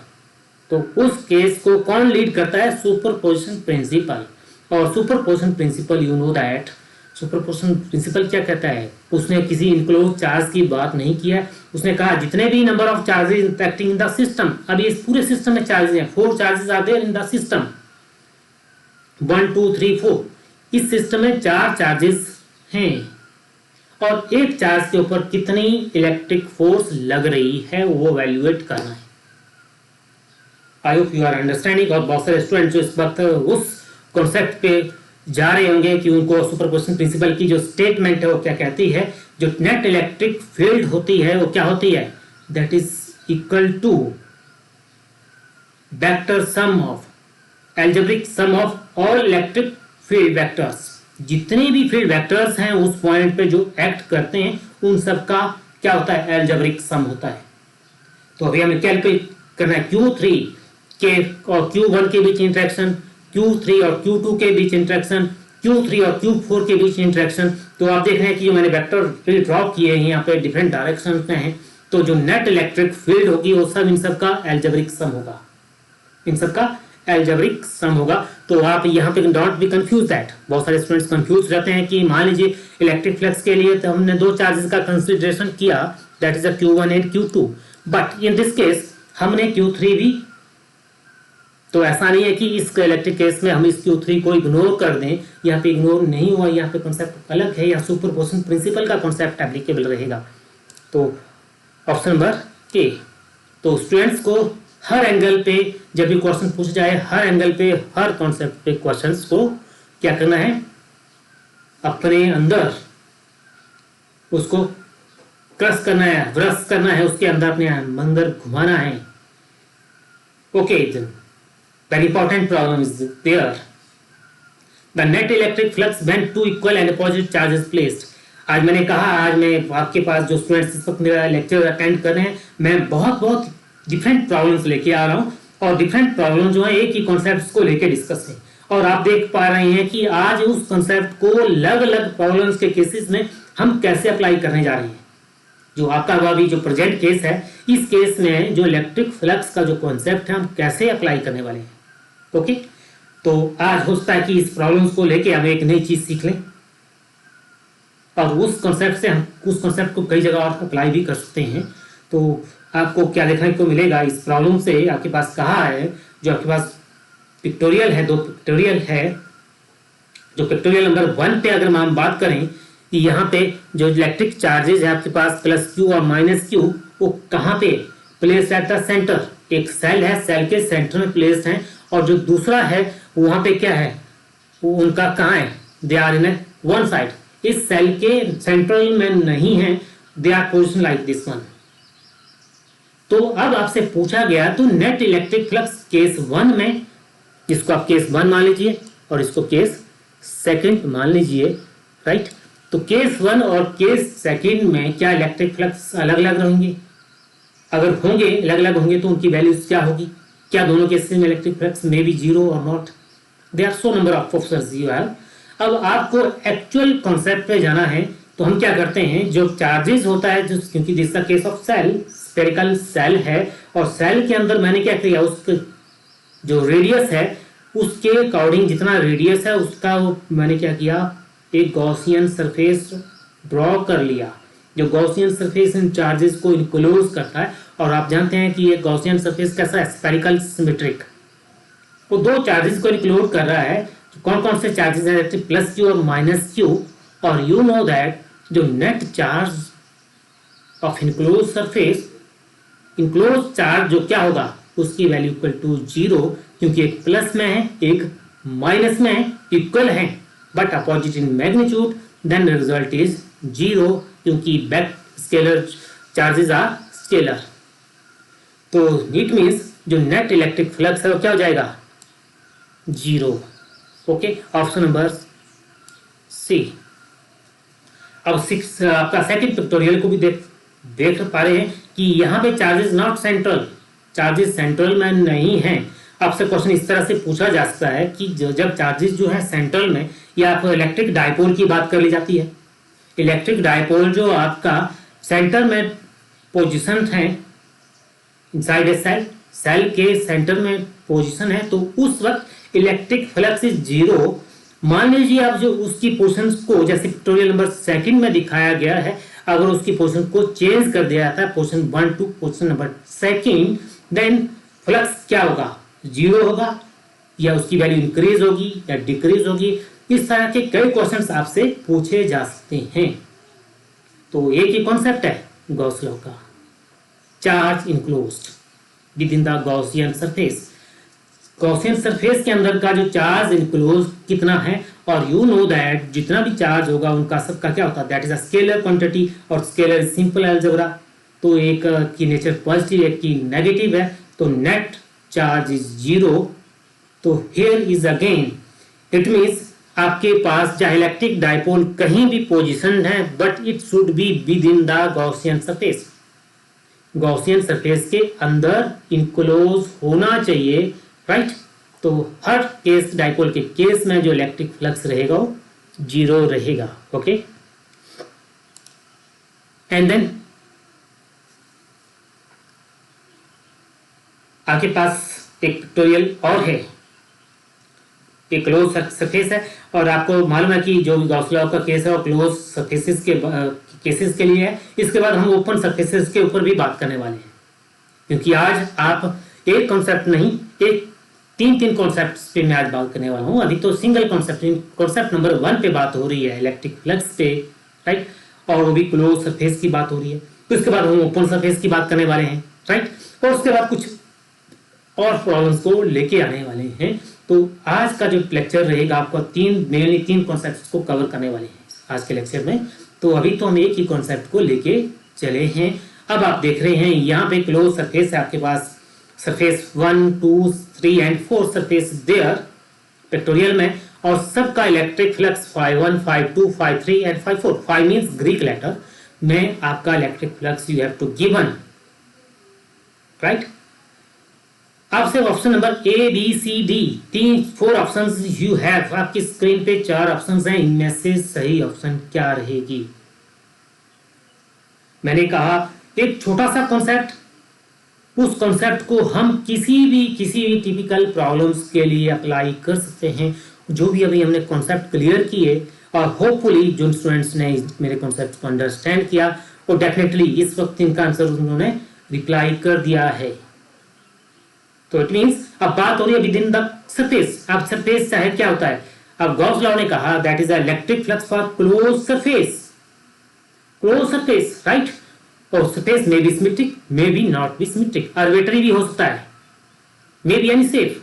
तो उस केस को कौन लीड करता है, सुपरपोजिशन प्रिंसिपल। और superposition principle you know that, superposition principle क्या कहता है, उसने किसी इनक्लोज चार्ज की बात नहीं किया है, उसने कहा जितने भी number of charges interacting in the system, अब ये पूरे सिस्टम में चार्जेस हैं, 4 charges are there in the system, 1 2 3 4, इस सिस्टम में 4 चार्जेस हैं और एक चार्ज के ऊपर कितनी इलेक्ट्रिक फोर्स लग रही है वो वैल्यूएट करना है। I hope you are understanding. और बहुत सारे स्टूडेंट जो इस वक्त उस कॉन्सेप्ट पे जा रहे होंगे कि उनको सुपरपोजिशन प्रिंसिपल की जो स्टेटमेंट है वो क्या कहती है, जो नेट इलेक्ट्रिक फील्ड होती है वो क्या होती है, that is equal to vector sum of algebraic sum of all electric field vectors. जितने भी फील्ड वेक्टर्स हैं उस पॉइंट पे जो एक्ट करते हैं उन सब का क्या होता है, एल्जेब्रिक सम होता है। तो अभी हमें कैलकुलेट करना है Q3 के और Q1 के बीच इंटरेक्शन, Q3 और Q2 के बीच इंटरेक्शन, Q3 और Q4 के बीच इंटरेक्शन। तो आप देख रहे हैं कि जो मैंने वेक्टर फील्ड ड्रॉ किए हैं यहाँ पे डिफरेंट डायरेक्शन में हैं, तो जो नेट इलेक्ट्रिक फील्ड होगी वो सब इन सब का एल्जेब्रिक सम होगा, इन सब का एल्जेब्रिक सम होगा। तो आप यहाँ पे डोंट बी कंफ्यूज दैट। बहुत सारे स्टूडेंट्स कंफ्यूज रहते हैं कि मान लीजिए इलेक्ट्रिक फ्लक्स के लिए तो हमने 2 चार्जेस का कंसिडरेशन किया, that is Q1 and Q2, but in this case हमने Q3 भी, तो ऐसा नहीं है कि इस इलेक्ट्रिक केस में हम इस Q3 को इग्नोर कर दें, यहाँ पे इग्नोर नहीं हुआ, यहाँ पे कॉन्सेप्ट अलग है, यहाँ सुपरपोजिशन प्रिंसिपल का कॉन्सेप्ट एप्लीकेबल रहेगा। तो ऑप्शन नंबर ए। तो स्टूडेंट्स को हर एंगल पे जब भी क्वेश्चन पूछा जाए, हर एंगल पे हर कॉन्सेप्ट पे क्वेश्चंस को क्या करना है, अपने अंदर उसको क्रश करना है, ब्रश करना है, उसके अंदर अपने अंदर घुमाना है। Okay, very important problem is there. The net electric flux when two equal and opposite charges placed. आज मैंने कहा, आज मैं आपके पास जो स्टूडेंट्स इस वक्त मेरा लेक्चर अटेंड कर रहे हैं, मैं बहुत डिफरेंट प्रॉब्लम्स लेके आ रहा हूँ और डिफरेंट प्रॉब्लम जो है एक ही कॉन्सेप्ट्स को लेके डिस्कस है। और आप देख पा रहे हैं कि आज उस कॉन्सेप्ट को अलग अलग प्रॉब्लम्स के केसेस में हम कैसे अप्लाई करने जा रहे हैं। जो आपका अभी जो प्रेजेंट केस है, इस केस में जो इलेक्ट्रिक फ्लक्स का जो कॉन्सेप्ट है हम कैसे अप्लाई करने वाले हैं। ओके, तो आज हो सकता है कि इस प्रॉब्लम्स को लेके हम एक नई चीज सीख लें और उस कॉन्सेप्ट से हम उस कॉन्सेप्ट को कई जगह और अप्लाई भी कर सकते हैं। तो आपको क्या देखने को मिलेगा इस प्रॉब्लम से, आपके पास कहा है, जो आपके पास पिक्टोरियल है, 2 पिक्टोरियल है। जो पिक्टोरियल नंबर 1 पे अगर हम बात करें कि यहाँ पे जो इलेक्ट्रिक चार्जेस है आपके पास +Q और -Q, वो कहाँ पे प्लेस एट द सेंटर। एक सेल है, सेल के सेंटर में प्लेस है, और जो दूसरा है वहां पे क्या है, वो उनका कहाँ है, they are in one side, इस सेल के सेंट्रल में नहीं है, they are position like this one. तो अब आपसे पूछा गया तो नेट इलेक्ट्रिक फ्लक्स केस 1 में, इसको आप केस 1 मान लीजिए और इसको केस 2 मान लीजिए, राइट। तो केस 1 और केस 2 में क्या इलेक्ट्रिक फ्लक्स अलग अलग रहेंगे? अगर होंगे अलग अलग होंगे तो उनकी वैल्यूज क्या होगी, क्या दोनों केसेस में electric flux may be zero और not, there are so number of options you have. अब आपको एक्चुअल कॉन्सेप्ट पे जाना है तो हम क्या करते हैं, जो चार्जेस होता है, जो क्योंकि this the case of shell, spherical shell है और सेल के अंदर मैंने क्या किया, उसके जो रेडियस है उसके अकॉर्डिंग जितना रेडियस है उसका मैंने क्या किया, एक गॉसियन सरफेस ड्रॉ कर लिया जो गॉसियन सरफेस इन चार्जेस को इनक्लोज करता है। और आप जानते हैं कि ये गॉसियन सरफेस कैसा है, स्फेरिकल सिमेट्रिक, वो दो चार्जेस को इंक्लूड कर रहा है। कौन कौन से चार्जेस हैं, प्लस क्यू और माइनस क्यू। और यू नो दैट जो net charge of enclose surface, enclose charge जो क्या होगा, उसकी वैल्यू इक्वल टू जीरो, क्योंकि एक प्लस में है एक माइनस में है, इक्वल है but opposite in magnitude, then result is zero, क्योंकि back scalar charges are scalar. तो इट मीन्स जो नेट इलेक्ट्रिक फ्लक्स है वो क्या हो जाएगा, zero. Okay, option number C. अब आपका सेकंड पिक्टोरियल को भी देख पा रहे हैं कि यहाँ पे charges not central, charges central में नहीं है। आपसे क्वेश्चन इस तरह से पूछा जा सकता है कि जब चार्जेस जो है सेंट्रल में, या आप इलेक्ट्रिक डायपोल की बात कर ली जाती है, इलेक्ट्रिक डायपोल जो आपका सेंटर में पोजिशन है इनसाइड ए सेल, सेल के सेंटर में पोजीशन है, तो उस वक्त इलेक्ट्रिक फ्लक्स इज जीरो। मान लीजिए आप जो उसकी पोजीशन को, जैसे पिक्टोरियल नंबर सेकंड में दिखाया गया है, अगर उसकी पोजीशन को चेंज कर दिया जाता है position 1 to position number second, then flux क्या होगा, जीरो होगा, या उसकी वैल्यू इंक्रीज होगी या डिक्रीज होगी। इस तरह के कई क्वेश्चंस आपसे पूछे जा सकते हैं। तो एक ही कॉन्सेप्ट है गॉस लॉ का, charge enclosed with in the Gaussian surface. Gaussian surface के अंदर का जो चार्ज इनक्लोज कितना है, और यू नो दैट जितना भी चार्ज होगा उनका सबका क्या होता है, that is a scalar quantity, और स्केलर सिंपल अलजेब्रा। तो एक की नेचर पॉजिटिव एक की नेगेटिव है, तो नेट चार्ज इज जीरो। तो here is again it means आपके पास चाहे इलेक्ट्रिक डायपोल कहीं भी पोजिशन है, but it should be with in the Gaussian surface, Gaussian surface के अंदर इनक्लोज होना चाहिए, राइट। तो हर केस डायपोल के केस में जो इलेक्ट्रिक फ्लक्स रहेगा वो जीरो रहेगा। ओके, एंड देन आपके पास एक पिक्टोरियल और है, एक क्लोज सरफेस है, और आपको मालूम है कि जो गॉस लॉ का केस है वो क्लोज सरफेसेस के केसेस के लिए है। इसके बाद हम ओपन सरफेसेस के ऊपर भी बात करने वाले हैं, क्योंकि आज आप एक कॉन्सेप्ट नहीं, एक तीन कॉन्सेप्ट पे मैं आज बात करने वाला हूँ। अभी तो सिंगल कॉन्सेप्ट नंबर 1 पे बात हो रही है, इलेक्ट्रिक फ्लक्स पे, राइट, और वो भी क्लोज सरफेस की बात हो रही है। तो इसके बाद हम ओपन सरफेस की बात करने वाले हैं, राइट, और उसके बाद कुछ और प्रॉब्लम्स को लेके आने वाले हैं। तो आज का जो लेक्चर रहेगा आपको मेनली तीन कॉन्सेप्ट्स को कवर करने वाले हैं आज के लेक्चर में। तो अभी तो हम एक ही कॉन्सेप्ट को लेके चले हैं। अब आप देख रहे हैं यहाँ पे क्लोज सरफेस है आपके पास, surface 1, 2, 3 and 4 surface there pictorial में, और सबका electric flux 5 1, 5 2, 5 3 and 5 4। 5 means Greek letter में आपका electric flux you have to given, right. आपसे option number A B C D 4 options you have, आपकी स्क्रीन पे 4 ऑप्शंस हैं, इनमें से सही ऑप्शन क्या रहेगी। मैंने कहा एक छोटा सा कॉन्सेप्ट, उस कॉन्सेप्ट को हम किसी भी टिपिकल प्रॉब्लम्स के लिए अप्लाई कर सकते हैं। जो भी अभी हमने कॉन्सेप्ट क्लियर किए, और होपफुली जो स्टूडेंट्स ने मेरे कॉन्सेप्ट को अंडरस्टैंड किया, और डेफिनेटली इस वक्त इनका आंसर उन्होंने रिप्लाई कर दिया है। तो इट मींस अब बात हो रही है विद इन द सरफेस। अब सरफेस चाहे क्या होता है, अब गॉस लॉ ने कहा that is a electric flux for close surface, right. और surface may be symmetric, may be not be symmetric, arbitrary भी हो सकता है, मे बी अनसेफ,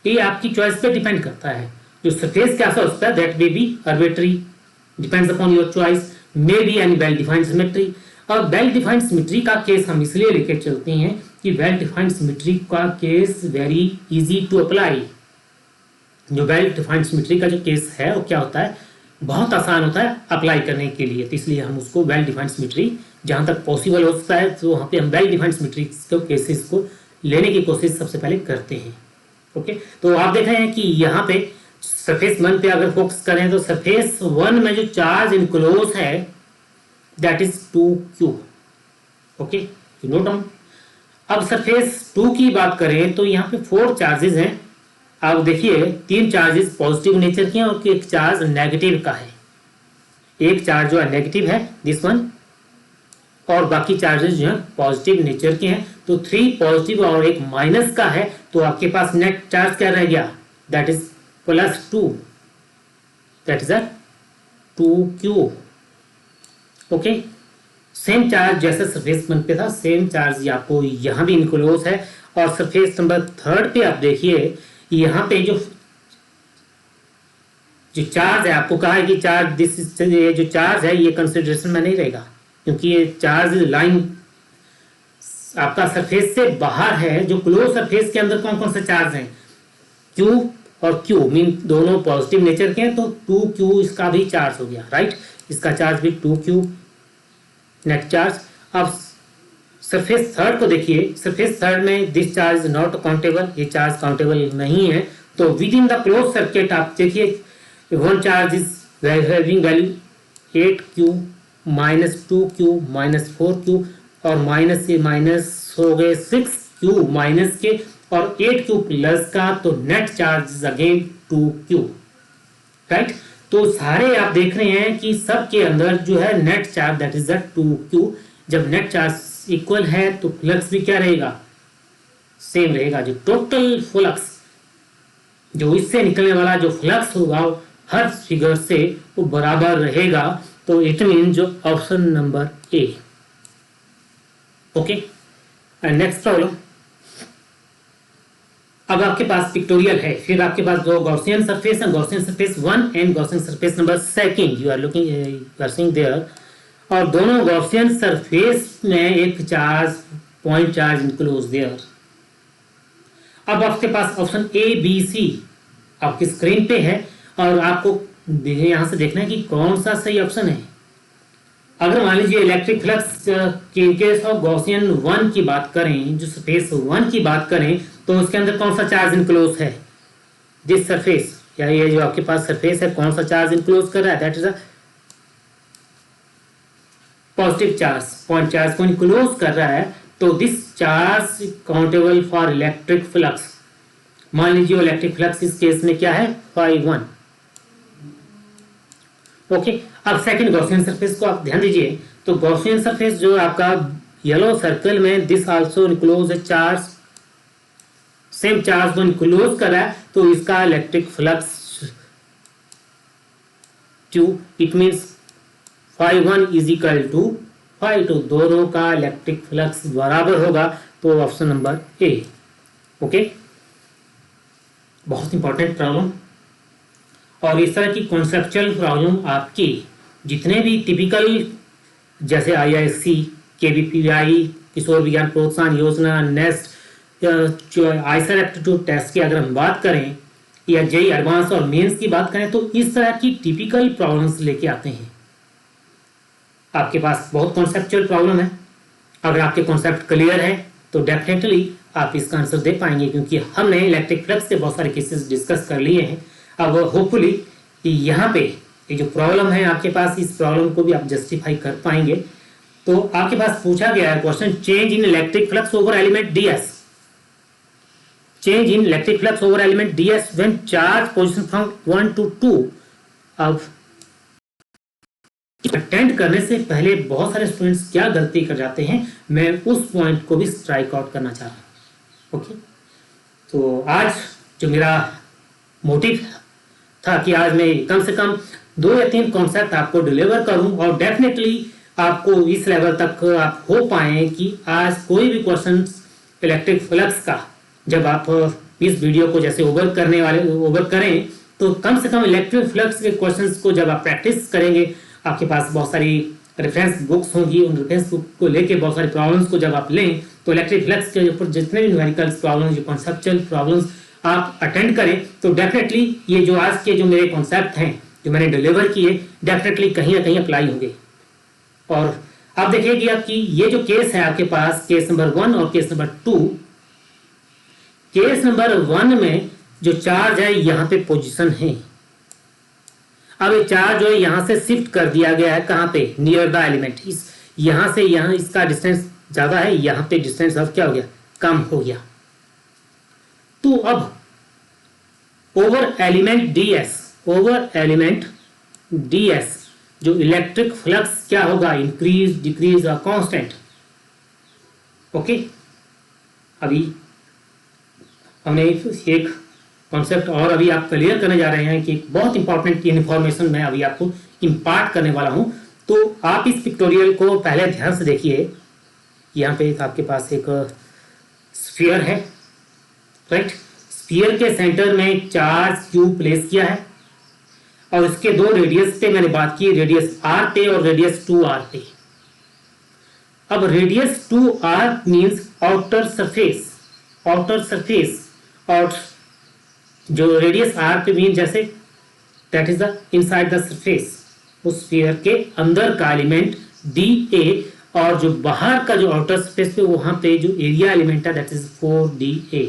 ये आपकी चॉइस पे डिपेंड करता है। जो सरफेस कैसा हो सकता है that may be arbitrary, depends upon your choice, may be any well defined symmetry. और वेल डिफाइंड सिमेट्री का केस हम इसलिए लेके चलते हैं कि वेल डिफाइंड सिमेट्री का case very easy to apply. जो वेल डिफाइंड सिमेट्री का जो केस है वो क्या होता है, बहुत आसान होता है अप्लाई करने के लिए, तो इसलिए हम उसको वेल डिफाइंड सिमेट्री जहाँ तक पॉसिबल हो सकता है तो वहाँ पे हम वेल डिफाइंड सिमेट्री केसेस को लेने की कोशिश सबसे पहले करते हैं। ओके, तो आप देख रहे हैं कि यहाँ पे सरफेस 1 पे अगर फोकस करें तो सरफेस 1 में जो चार्ज इनक्लोज है that is 2q। Okay, you note down. अब सरफेस 2 की बात करें तो यहाँ पे 4 चार्जेस हैं। आप देखिए 3 चार्जेस पॉजिटिव नेचर के हैं और एक चार्ज नेगेटिव का है। एक चार्ज जो है नेगेटिव है दिस वन, और बाकी चार्जेस जो है पॉजिटिव नेचर के हैं। तो 3 पॉजिटिव और एक माइनस का है, तो आपके पास नेट चार्ज क्या रह गया, that is +2, that is 2q। Okay, same charge जैसे सरफेस 1 पे था सेम चार्ज आपको यहाँ भी इनक्लोज है। और सरफेस नंबर 3 पे आप देखिए यहाँ पे जो चार्ज है, आपको कहा है कि चार्ज ये जो चार्ज है ये कंसिडरेशन में नहीं रहेगा, क्योंकि ये चार्ज लाइन आपका सरफेस से बाहर है। जो क्लोज सरफेस के अंदर कौन कौन से चार्ज हैं, Q और Q मीन दोनों पॉजिटिव नेचर के हैं, तो 2q इसका भी चार्ज हो गया, राइट। इसका चार्ज भी 2q नेट चार्ज। अब सरफेस 3 को देखिए, सरफेस 3 में दिस चार्ज नॉट काउंटेबल, ये चार्ज काउंटेबल नहीं है। तो with in the close circuit आप देखिए one charge is having value 8q -2q -4q और माइनस से माइनस हो गए 6q माइनस के और 8q प्लस का, तो net charge again 2q, right. तो सारे आप देख रहे हैं कि सब के अंदर जो है net charge that is 2q। जब नेट चार्ज इक्वल है तो फ्लक्स भी क्या रहेगा, सेम रहेगा। जो टोटल फ्लक्स जो इससे निकलने वाला जो फ्लक्स होगा हर फिगर से वो बराबर रहेगा। तो इट मीन जो option number A. Okay, next problem. अब आपके पास पिक्टोरियल है, फिर आपके पास दो गॉसियन सरफेस है, Gaussian surface 1 and Gaussian surface number 2 you are looking you are seeing there. और दोनों गॉसियन सरफेस में एक charge point charge enclose there. अब आपके पास ऑप्शन ए बी सी आपकी स्क्रीन पे है और आपको यहां से देखना है कि कौन सा सही ऑप्शन है। अगर मान लीजिए इलेक्ट्रिक फ्लक्स के केस ऑफ गॉसियन 1 की बात करें, जो सरफेस 1 की बात करें, तो उसके अंदर कौन सा चार्ज इनक्लोज है, दिस सरफेस, या ये जो आपके पास सरफेस है कौन सा चार्ज इनक्लोज कर रहा है, that is a positive charge, point charge को इनक्लोज कर रहा है। तो this charge countable for electric flux. मान लीजिए इलेक्ट्रिक फ्लक्स इस केस में क्या है, φ1। ओके, अब सेकंड गॉसियन सरफेस को आप ध्यान दीजिए। तो गॉसियन सरफेस जो आपका येलो सर्कल में दिस आल्सो इनक्लोज है चार्ज, सेम चार्ज को इनक्लोज कर रहा है, तो इसका electric flux 2, it means φ1 is equal to φ2, दोनों का इलेक्ट्रिक फ्लक्स बराबर होगा। तो ऑप्शन नंबर ए। ओके, बहुत इंपॉर्टेंट प्रॉब्लम। और इस तरह की कॉन्सेप्चुअल प्रॉब्लम आपकी जितने भी टिपिकल जैसे IISc, KVPI, किशोर विज्ञान प्रोत्साहन योजना, नेस्ट, आईसर एप्टीट्यूड टेस्ट की अगर हम बात करें या जेई एडवांस और मेंस की बात करें, तो इस तरह की टिपिकल प्रॉब्लम्स लेके आते हैं। आपके पास बहुत कॉन्सेप्चुअल प्रॉब्लम है, अगर आपके कॉन्सेप्ट क्लियर है तो डेफिनेटली आप इसका आंसर दे पाएंगे, क्योंकि हमने इलेक्ट्रिक फ्लक्स के बहुत सारे केसेस डिस्कस कर लिए हैं। अब होपफुली कि यहाँ पे ये जो प्रॉब्लम है आपके पास, इस प्रॉब्लम को भी आप जस्टिफाई कर पाएंगे। तो आपके पास पूछा गया है question, change in electric flux over element ds, change in electric flux over element ds when charge position from 1 to 2। अब अटेंड करने से पहले बहुत सारे स्टूडेंट्स क्या गलती कर जाते हैं, मैं उस पॉइंट को भी स्ट्राइक आउट करना चाह रहा हूं। ओके, तो आज जो मेरा मोटिव था कि आज मैं कम से कम 2 या 3 कॉन्सेप्ट आपको डिलीवर करूं और डेफिनेटली आपको इस लेवल तक आप हो पाए कि आज कोई भी क्वेश्चन इलेक्ट्रिक फ्लक्स का जब आप इस वीडियो को जैसे ओवर करें, तो कम से कम इलेक्ट्रिक फ्लक्स के क्वेश्चंस को जब आप प्रैक्टिस करेंगे, आपके पास बहुत सारी रेफरेंस बुक्स होंगी, उन रेफरेंस बुक को लेके बहुत सारी प्रॉब्लम्स को जब आप लें, तो इलेक्ट्रिक फ्लक्स के ऊपर जितने भी न्यूमेरिकल्स प्रॉब्लम्स, जो कॉन्सेप्चुअल प्रॉब्लम्स आप अटेंड करें, तो डेफिनेटली ये जो आज के जो मेरे कॉन्सेप्ट हैं जो मैंने डिलीवर किए डेफिनेटली कहीं ना कहीं अप्लाई होंगे। और आप देखिएगा कि ये जो केस है आपके पास, केस नंबर 1 और केस नंबर 2, केस नंबर 1 में जो चार्ज है यहाँ पे पोजीशन है। अब ये चार्ज जो है यहाँ से शिफ्ट कर दिया गया है, कहाँ पे, नियर द एलिमेंट। इस यहाँ से यहाँ इसका डिस्टेंस ज्यादा है, यहाँ पे डिस्टेंस अब क्या हो गया, कम हो गया। तो अब ओवर एलिमेंट ds जो इलेक्ट्रिक फ्लक्स क्या होगा, इंक्रीज डिक्रीज और कांस्टेंट। ओके, अभी हमने एक कॉन्सेप्ट और अभी आप क्लियर करने जा रहे हैं कि बहुत इंपॉर्टेंट इन्फॉर्मेशन मैं अभी आपको इम्पार्ट करने वाला हूं। तो आप इस पिक्टोरियल को पहले ध्यान से देखिए। यहाँ पे आपके पास एक स्फीयर है, राइट। स्फीयर के सेंटर में चार्ज क्यूब प्लेस किया है और इसके दो रेडियस पे मैंने बात की, रेडियस r पे और रेडियस 2r पे। अब radius 2r means outer surface और जो रेडियस r पे मीन जैसे that is the inside the surface, उस स्फीयर के अंदर का एलिमेंट dA, और जो बाहर का जो आउटर सरफेस पे वहां पे जो एरिया एलिमेंट है that is 4dA।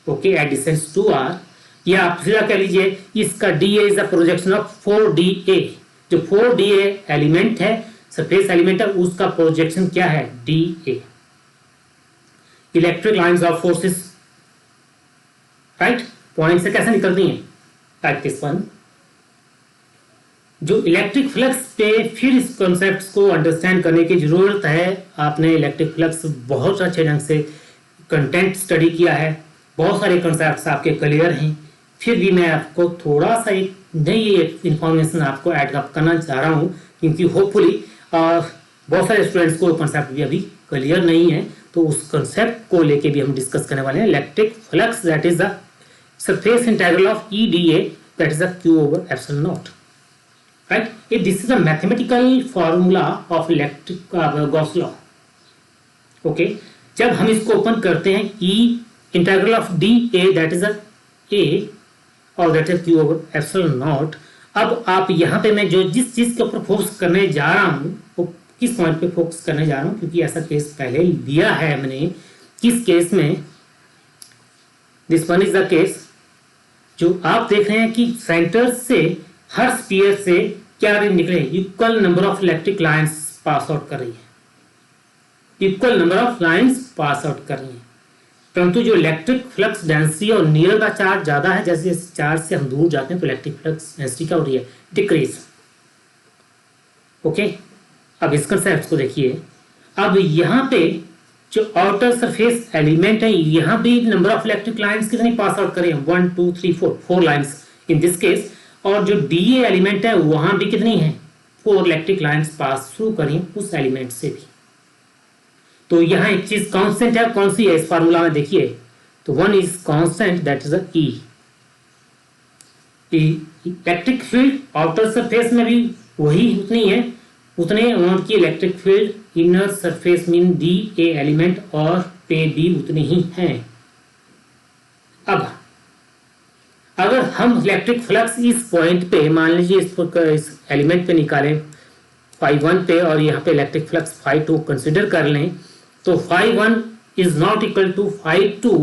Okay, at distance 2r, या आप सीधा कह लीजिए इसका dA is the projection of 4dA। जो 4dA एलिमेंट है, सरफेस एलिमेंट है, उसका प्रोजेक्शन क्या है, dA। Electric lines of forces, right, point से कैसे निकलती हैं, लाइक दिस वन। जो इलेक्ट्रिक फ्लक्स पे फिर इस कॉन्सेप्ट्स को अंडरस्टैंड करने की जरूरत है। आपने इलेक्ट्रिक फ्लक्स बहुत अच्छे ढंग से कंटेंट स्टडी किया है, बहुत सारे कॉन्सेप्ट्स आपके क्लियर हैं, फिर भी मैं आपको थोड़ा सा एक नई इंफॉर्मेशन आपको ऐड करना चाह रहा हूँ, क्योंकि होपफुली बहुत सारे स्टूडेंट्स को कॉन्सेप्ट भी अभी क्लियर नहीं है। तो उस कॉन्सेप्ट को लेके भी हम डिस्कस करने वाले हैं। Electric flux that is the surface integral of EdA, that is the Q over epsilon naught, right? This is a mathematical formula of electric Gauss law. Okay, जब हम इसको ओपन करते हैं E integral of dA that is A और that is Q over epsilon naught। अब आप यहाँ पे मैं जो जिस चीज के ऊपर फोकस करने जा रहा हूँ वो किस पॉइंट पे फोकस करने जा रहा हूँ, क्योंकि ऐसा केस पहले लिया है हमने। किस केस में, this one is the case जो आप देख रहे हैं कि सेंटर से हर स्फीयर से क्या निकले, equal number of electric lines pass out कर रही है, equal number of lines pass out कर रही है। परंतु जो इलेक्ट्रिक फ्लक्स डेंसिटी और नियर का चार्ज ज्यादा है, जैसे इस चार्ज से हम दूर जाते हैं तो इलेक्ट्रिक फ्लक्स डेंसिटी क्या हो रही है, डिक्रीज। ओके, अब इस कंसेप्ट को देखिए। अब यहाँ पे जो आउटर सरफेस एलिमेंट है, यहाँ भी नंबर ऑफ इलेक्ट्रिक लाइंस कितनी पास आउट करें, 1 2 3 4 लाइंस इन दिस केस। और जो DA एलिमेंट है वहां भी कितनी है, 4 इलेक्ट्रिक लाइंस पास थ्रू करें उस एलिमेंट से भी। तो यहाँ एक चीज कांस्टेंट है, कौन सी है इस फार्मूला में देखिए, तो one is constant that is E। Electric field outer surface में भी वही उतनी है, उतने अमाउंट की electric field inner surface mean DA element और पे भी उतने ही हैं। अब अगर हम इलेक्ट्रिक फ्लक्स इस पॉइंट पे मान लीजिए इस एलिमेंट पे निकालें φ1 पे, और यहाँ पे इलेक्ट्रिक फ्लक्स φ2 कंसिडर कर लें, तो φ1 is not equal to φ2,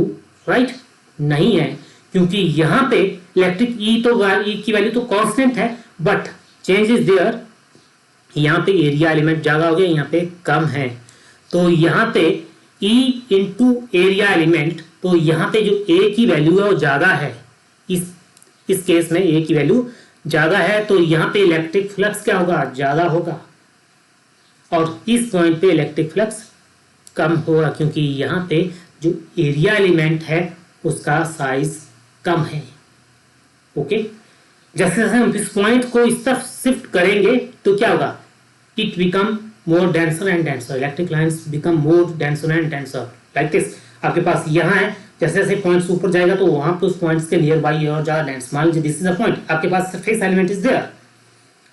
right, नहीं है, क्योंकि यहाँ पे इलेक्ट्रिक E की वैल्यू तो कांस्टेंट है, बट चेंज इज देयर। यहाँ पे एरिया एलिमेंट ज्यादा हो गया, यहाँ पे कम है। तो यहाँ पे E इंटू एरिया एलिमेंट, तो यहाँ पे जो A की वैल्यू है वो ज्यादा है, इस केस में A की वैल्यू ज्यादा है, तो यहाँ पे इलेक्ट्रिक फ्लक्स क्या होगा, ज्यादा होगा, और इस पॉइंट पे इलेक्ट्रिक फ्लक्स कम होगा, क्योंकि यहाँ पे जो एरिया एलिमेंट है उसका साइज कम है। ओके, जैसे जैसे हम इस पॉइंट को इस तरफ शिफ्ट करेंगे तो क्या होगा, it become more denser and denser, electric lines become more denser and denser, like this. आपके पास यहाँ है, जैसे जैसे पॉइंट्स ऊपर जाएगा तो वहां पे उस पॉइंट्स के नियर बाई और ज्यादा डेंस। मान लीजिए दिस इज अ पॉइंट, आपके पास सरफेस एलिमेंट इज देयर,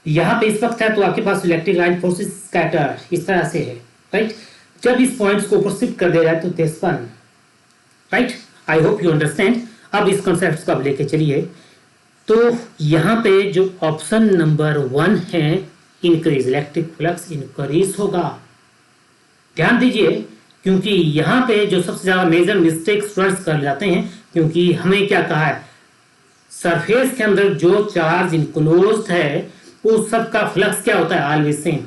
यहाँ पे इस वक्त है, तो आपके पास इलेक्ट्रिक लाइन फोर्सेस स्कैटर इस तरह से है, राइट। जब इस पॉइंट्स को ऊपर शिफ्ट कर दिया जाए तो this one, right. I hope you understand. अब इस कॉन्सेप्ट को आप लेके चलिए तो यहाँ पे जो ऑप्शन नंबर 1 है, इंक्रीज, इलेक्ट्रिक फ्लक्स इंक्रीज होगा। ध्यान दीजिए, क्योंकि यहाँ पे जो सबसे ज्यादा मेजर मिस्टेक स्टूडेंट्स कर जाते हैं, क्योंकि हमें क्या कहा है, सरफेस के अंदर जो चार्ज इनक्लोज्ड है उस सब का फ्लक्स क्या होता है, ऑलवेज सेम।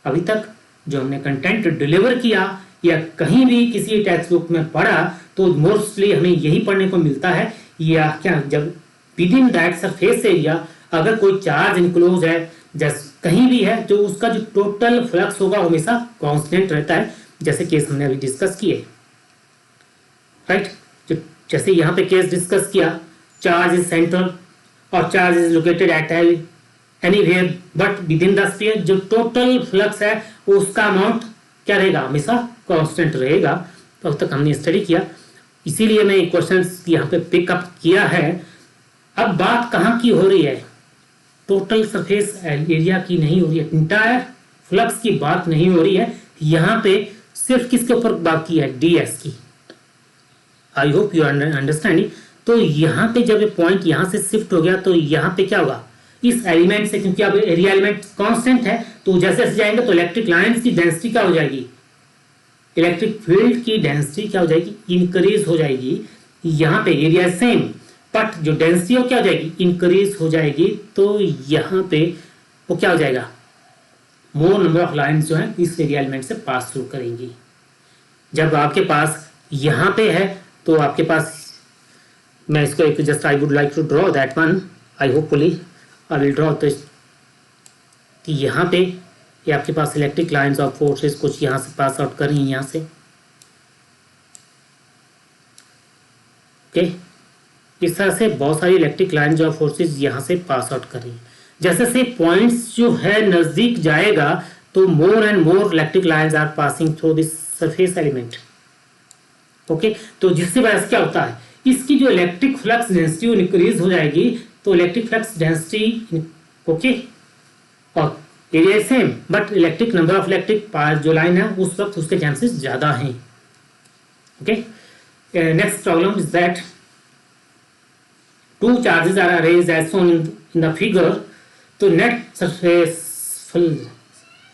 अभी तक जो हमने कंटेंट डिलीवर किया या कहीं भी किसी टेक्स्ट बुक में पढ़ा तो मोस्टली हमें यही पढ़ने को मिलता है, या क्या, जब with in that surface area अगर कोई चार्ज इनक्लोज है जैसे कहीं भी है, तो उसका जो टोटल फ्लक्स होगा हमेशा कांस्टेंट रहता है, जैसे केस हमने अभी डिस्कस किए, राइट। जैसे यहाँ पे केस डिस्कस किया, चार्ज इज सेंट्रल और charge is located at anywhere but with in the sphere, जो टोटल फ्लक्स है उसका अमाउंट क्या रहेगा, हमेशा कांस्टेंट रहेगा। तो अब तक हमने स्टडी किया, इसीलिए मैं क्वेश्चन यहाँ पे पिकअप किया है। अब बात कहाँ की हो रही है, टोटल सरफेस एरिया की नहीं हो रही है, इंटायर फ्लक्स की बात नहीं हो रही है, यहाँ पे सिर्फ किसके ऊपर बात की है, ds की। आई होप यू अंडरस्टैंडिंग। तो यहाँ पे जब ये पॉइंट यहाँ से शिफ्ट हो गया तो यहाँ पे क्या होगा, इस एलिमेंट से, क्योंकि अब एरिया एलिमेंट कांस्टेंट है, तो जैसे जैसे जाएंगे तो इलेक्ट्रिक लाइंस की डेंसिटी क्या हो जाएगी, इलेक्ट्रिक फील्ड की डेंसिटी क्या हो जाएगी, इंक्रीज हो जाएगी। यहाँ पे एरिया सेम बट जो डेंसिटी हो क्या हो जाएगी, इंक्रीज हो जाएगी। तो यहाँ पे वो क्या हो जाएगा, मोर नंबर ऑफ लाइंस जो है इस एरिया एलिमेंट से पास थ्रू करेंगी। जब आपके पास यहाँ पे है तो आपके पास, मैं इसको एक just I would like to draw that one, I hopefully I will draw. तो यहाँ पे ये आपके पास इलेक्ट्रिक लाइंस ऑफ फोर्सेस कुछ यहाँ से पास आउट कर रही हैं, यहाँ से, ओके। इस तरह से बहुत सारी इलेक्ट्रिक लाइंस ऑफ फोर्सेस यहाँ से पास आउट कर रही हैं। जैसे से पॉइंट्स जो है नजदीक जाएगा तो more and more electric lines are passing through this surface element, okay. तो जिससे वजह से क्या होता है, इसकी जो इलेक्ट्रिक फ्लक्स डेंसिटी इंक्रीज हो जाएगी, तो इलेक्ट्रिक फ्लक्स डेंसिटी, ओके, और area same but electric number of electric पास जो लाइन है उस वक्त उसके चांसेस ज्यादा हैं, okay. Next problem is that two charges are arranged as shown in the figure। तो नेट सरफेस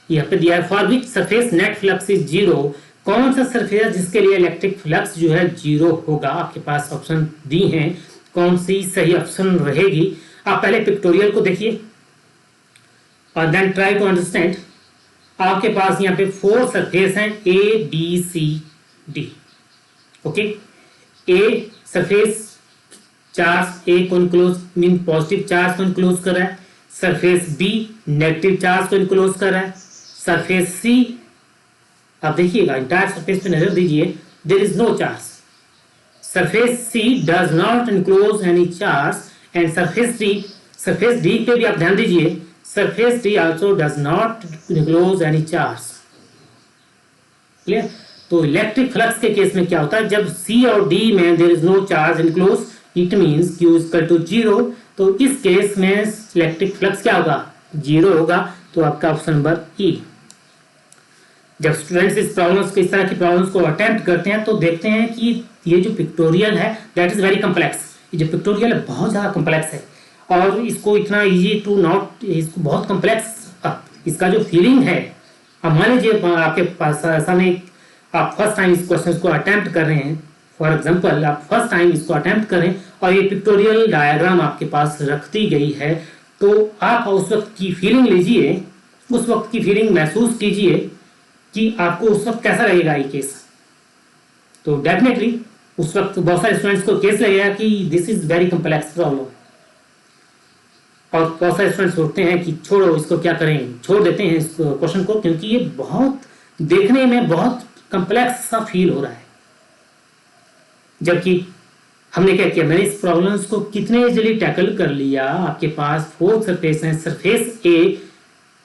यहाँ पे दिया है, for which surface net flux is zero, कौन सा सरफेस जिसके लिए इलेक्ट्रिक फ्लक्स जो है जीरो होगा। आपके पास ऑप्शन दी हैं, कौन सी सही ऑप्शन रहेगी। आप पहले पिक्टोरियल को देखिए और देन ट्राई टू अंडरस्टैंड। आपके पास यहाँ पे 4 सरफेस हैं, A B C D, okay. A surface charge A को इनक्लोज मीन पॉजिटिव चार्ज को इनक्लोज कर रहा है, सरफेस बी नेगेटिव चार्ज को इनक्लोज कर रहा है, सरफेस सी, अब देखिएगा इंटायर सरफेस पे नजर दीजिए, there is no charge, surface C does not enclose any charge and surface D पे भी आप ध्यान दीजिए, surface D also does not enclose any charge, clear. तो इलेक्ट्रिक फ्लक्स के केस में क्या होता है, जब सी और डी में there is no charge enclose, it means Q equal to 0। तो इस केस में इलेक्ट्रिक फ्लक्स क्या होगा, 0 होगा। तो आपका ऑप्शन नंबर ई। जब स्टूडेंट्स इस प्रॉब्लम्स को, इस तरह की प्रॉब्लम्स को अटेम्प्ट करते हैं तो देखते हैं कि ये जो पिक्टोरियल है दैट इज वेरी कम्प्लेक्स। ये जो पिक्टोरियल है बहुत ज़्यादा कम्प्लेक्स है और इसको इतना ईजी टू नॉट, इसको बहुत कम्प्लेक्स इसका जो फीलिंग है। अब मान लीजिए आपके पास सामने आप फर्स्ट टाइम इस क्वेश्चन को अटेम्प्ट कर रहे हैं, फॉर एग्जाम्पल आप फर्स्ट टाइम इसको अटेम्प्ट करें और ये पिक्टोरियल डायग्राम आपके पास रख दी गई है, तो आप उस वक्त की फीलिंग लीजिए, उस वक्त की फीलिंग महसूस कीजिए कि आपको उस वक्त कैसा लगेगा ये केस। तो डेफिनेटली उस वक्त बहुत सारे स्टूडेंट्स को केस लगेगा कि this is very complex problem, और बहुत सारे स्टूडेंट्स सोचते हैं कि छोड़ो इसको, क्या करें, छोड़ देते हैं इस क्वेश्चन को, क्योंकि ये बहुत देखने में बहुत कम्प्लेक्स सा फील हो रहा है। जबकि हमने क्या किया, मैंने इस प्रॉब्लम्स को कितने इजीली टैकल कर लिया। आपके पास 4 सरफेस हैं, सरफेस ए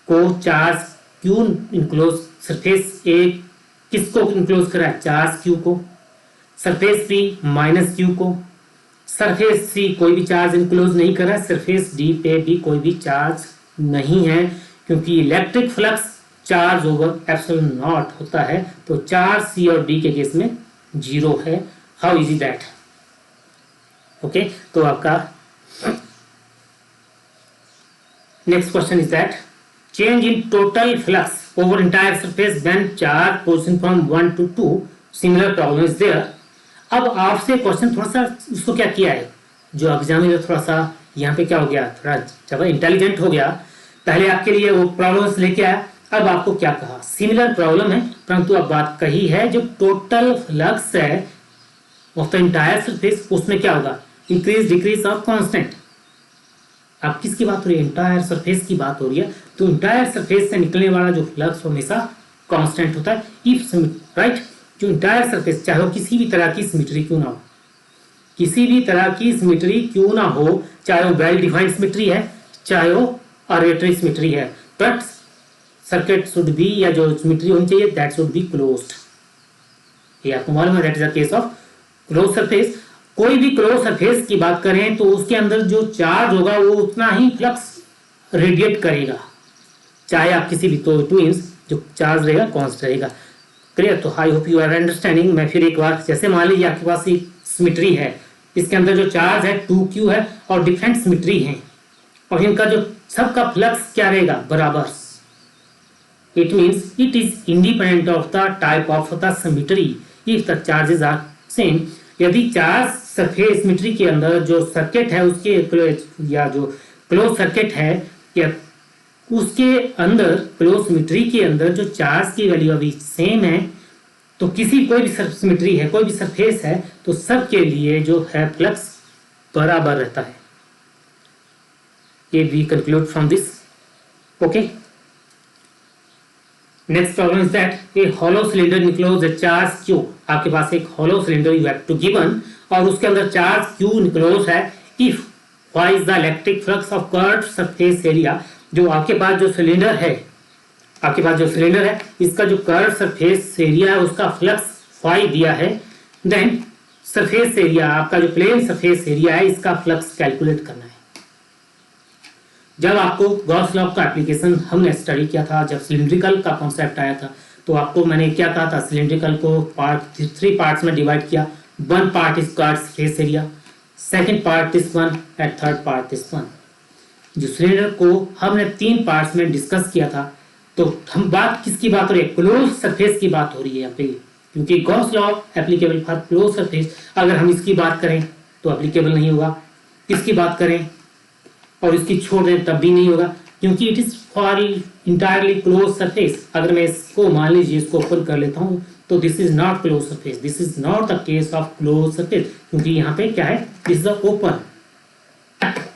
को charge Q enclose, surface A किसको इनक्लोज करा है, चार्ज क्यू को, सरफेस बी माइनस क्यू को, सरफेस सी कोई भी चार्ज इनक्लोज नहीं करा, सरफेस डी पे भी कोई भी चार्ज नहीं है, क्योंकि electric flux charge over epsilon not होता है। तो चार्ज सी और डी के केस में 0 है। हाउ इज दैट, ओके, तो आपका next question is that change in total flux over entire surface when charge position from 1 to 2 similar problem is there. अब आपसे क्वेश्चन थोड़ा सा उसको क्या किया है, जो एग्जामिनर थोड़ा सा यहाँ पे क्या हो गया, थोड़ा ज्यादा इंटेलिजेंट हो गया। पहले आपके लिए वो प्रॉब्लम्स लेके आया, अब आपको क्या कहा, सिमिलर प्रॉब्लम है परंतु अब बात कही है जो टोटल फ्लक्स है ऑफ द इंटायर सरफेस उसमें क्या होगा, इंक्रीज डिक्रीज और कांस्टेंट। अब किसकी बात हो रही है, इंटायर सरफेस की बात हो रही है। तो इंटायर सरफेस से निकलने वाला जो फ्लक्स हमेशा कांस्टेंट होता है इफ राइट। जो इंटायर सरफेस चाहे वो किसी भी तरह की सिमेट्री क्यों ना हो, किसी भी तरह की सिमेट्री क्यों ना हो, चाहे वो वेल डिफाइंड सिमेट्री है चाहे वो आर्बिट्री सिमेट्री है, बट सर्किट शुड बी या जो सिमेट्री होनी चाहिए दैट शुड बी क्लोज्ड। ये आपको मालूम है, that is the case of close surface. कोई भी क्लोज सरफेस की बात करें तो उसके अंदर जो चार्ज होगा वो उतना ही फ्लक्स रेडिएट करेगा, चाहे आप किसी भी, तो इट मीन्स जो चार्ज रहेगा कांस्टेंट रहेगा। क्लियर? तो I hope you are understanding. मैं फिर एक बार, जैसे मान लीजिए आपके पास एक सिमेट्री है, इसके अंदर जो चार्ज है 2q है और डिफरेंट सिमेट्री है और इनका जो सबका फ्लक्स क्या रहेगा, बराबर। It means it is independent of the type of the symmetry if the charges are same. यदि चार्ज सरफेस सिमेट्री के अंदर जो सर्किट है उसके या जो क्लोज सर्किट है या उसके अंदर क्लोज सिमेट्री के अंदर जो चार्ज की वैल्यू अभी सेम है, तो किसी कोई भी सिमेट्री है, कोई भी सरफेस है, तो सबके लिए जो है फ्लक्स बराबर रहता है। ये we conclude from this. Okay, next problem is that a hollow cylinder encloses the charge Q. आपके पास एक hollow cylinder you have to given और उसके अंदर चार्ज क्यू निकलोज है if why is the electric flux of curved surface area. जो आपके पास जो सिलेंडर है, आपके पास जो सिलेंडर है इसका जो कर्व्ड सरफेस एरिया है उसका फ्लक्स फाई दिया है, देन सरफेस एरिया, आपका जो प्लेन सरफेस एरिया है इसका फ्लक्स कैलकुलेट करना है। जब आपको गॉस लॉ का एप्लीकेशन हमने स्टडी किया था, जब सिलिंड्रिकल का कॉन्सेप्ट आया था, तो आपको मैंने क्या कहा था, सिलिंड्रिकल को थ्री पार्ट्स में डिवाइड किया। One part is curved surface area, second part is one and third part is one. जो सिलेंडर को हमने 3 पार्ट्स में डिस्कस किया था, तो हम बात किसकी बात हो रही है, क्लोज सरफेस की बात हो रही है यहाँ पे, क्योंकि Gauss law applicable for close surface. अगर हम इसकी बात करें तो एप्लीकेबल नहीं होगा, इसकी बात करें और इसकी छोड़ दें तब भी नहीं होगा, क्योंकि it is for entirely close surface. अगर मैं इसको मान लीजिए इसको ओपन कर लेता हूँ तो this is not close surface, this is not the case of close surface, क्योंकि यहाँ पे क्या है, this is the open.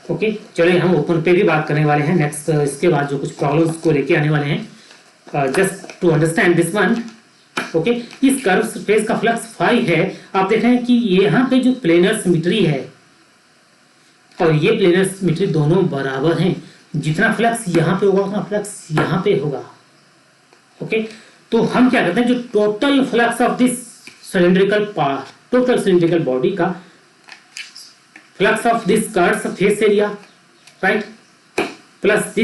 Okay, चलिए हम ओपन पे भी बात करने वाले हैं नेक्स्ट, इसके बाद जो कुछ प्रॉब्लम्स को लेके आने वाले हैं, just to understand this one. Okay, इस कर्व सरफेस का फ्लक्स फाई है। आप देख रहे हैं कि यहाँ पे जो प्लेनर सिमेट्री है और ये प्लेनर सिमेट्री दोनों बराबर हैं, जितना फ्लक्स यहाँ पे होगा उतना फ्लक्स यहाँ पे होगा। ओके, तो हम क्या करते हैं, जो total flux of this cylindrical part, total cylindrical body का flux of this curved surface area, right, plus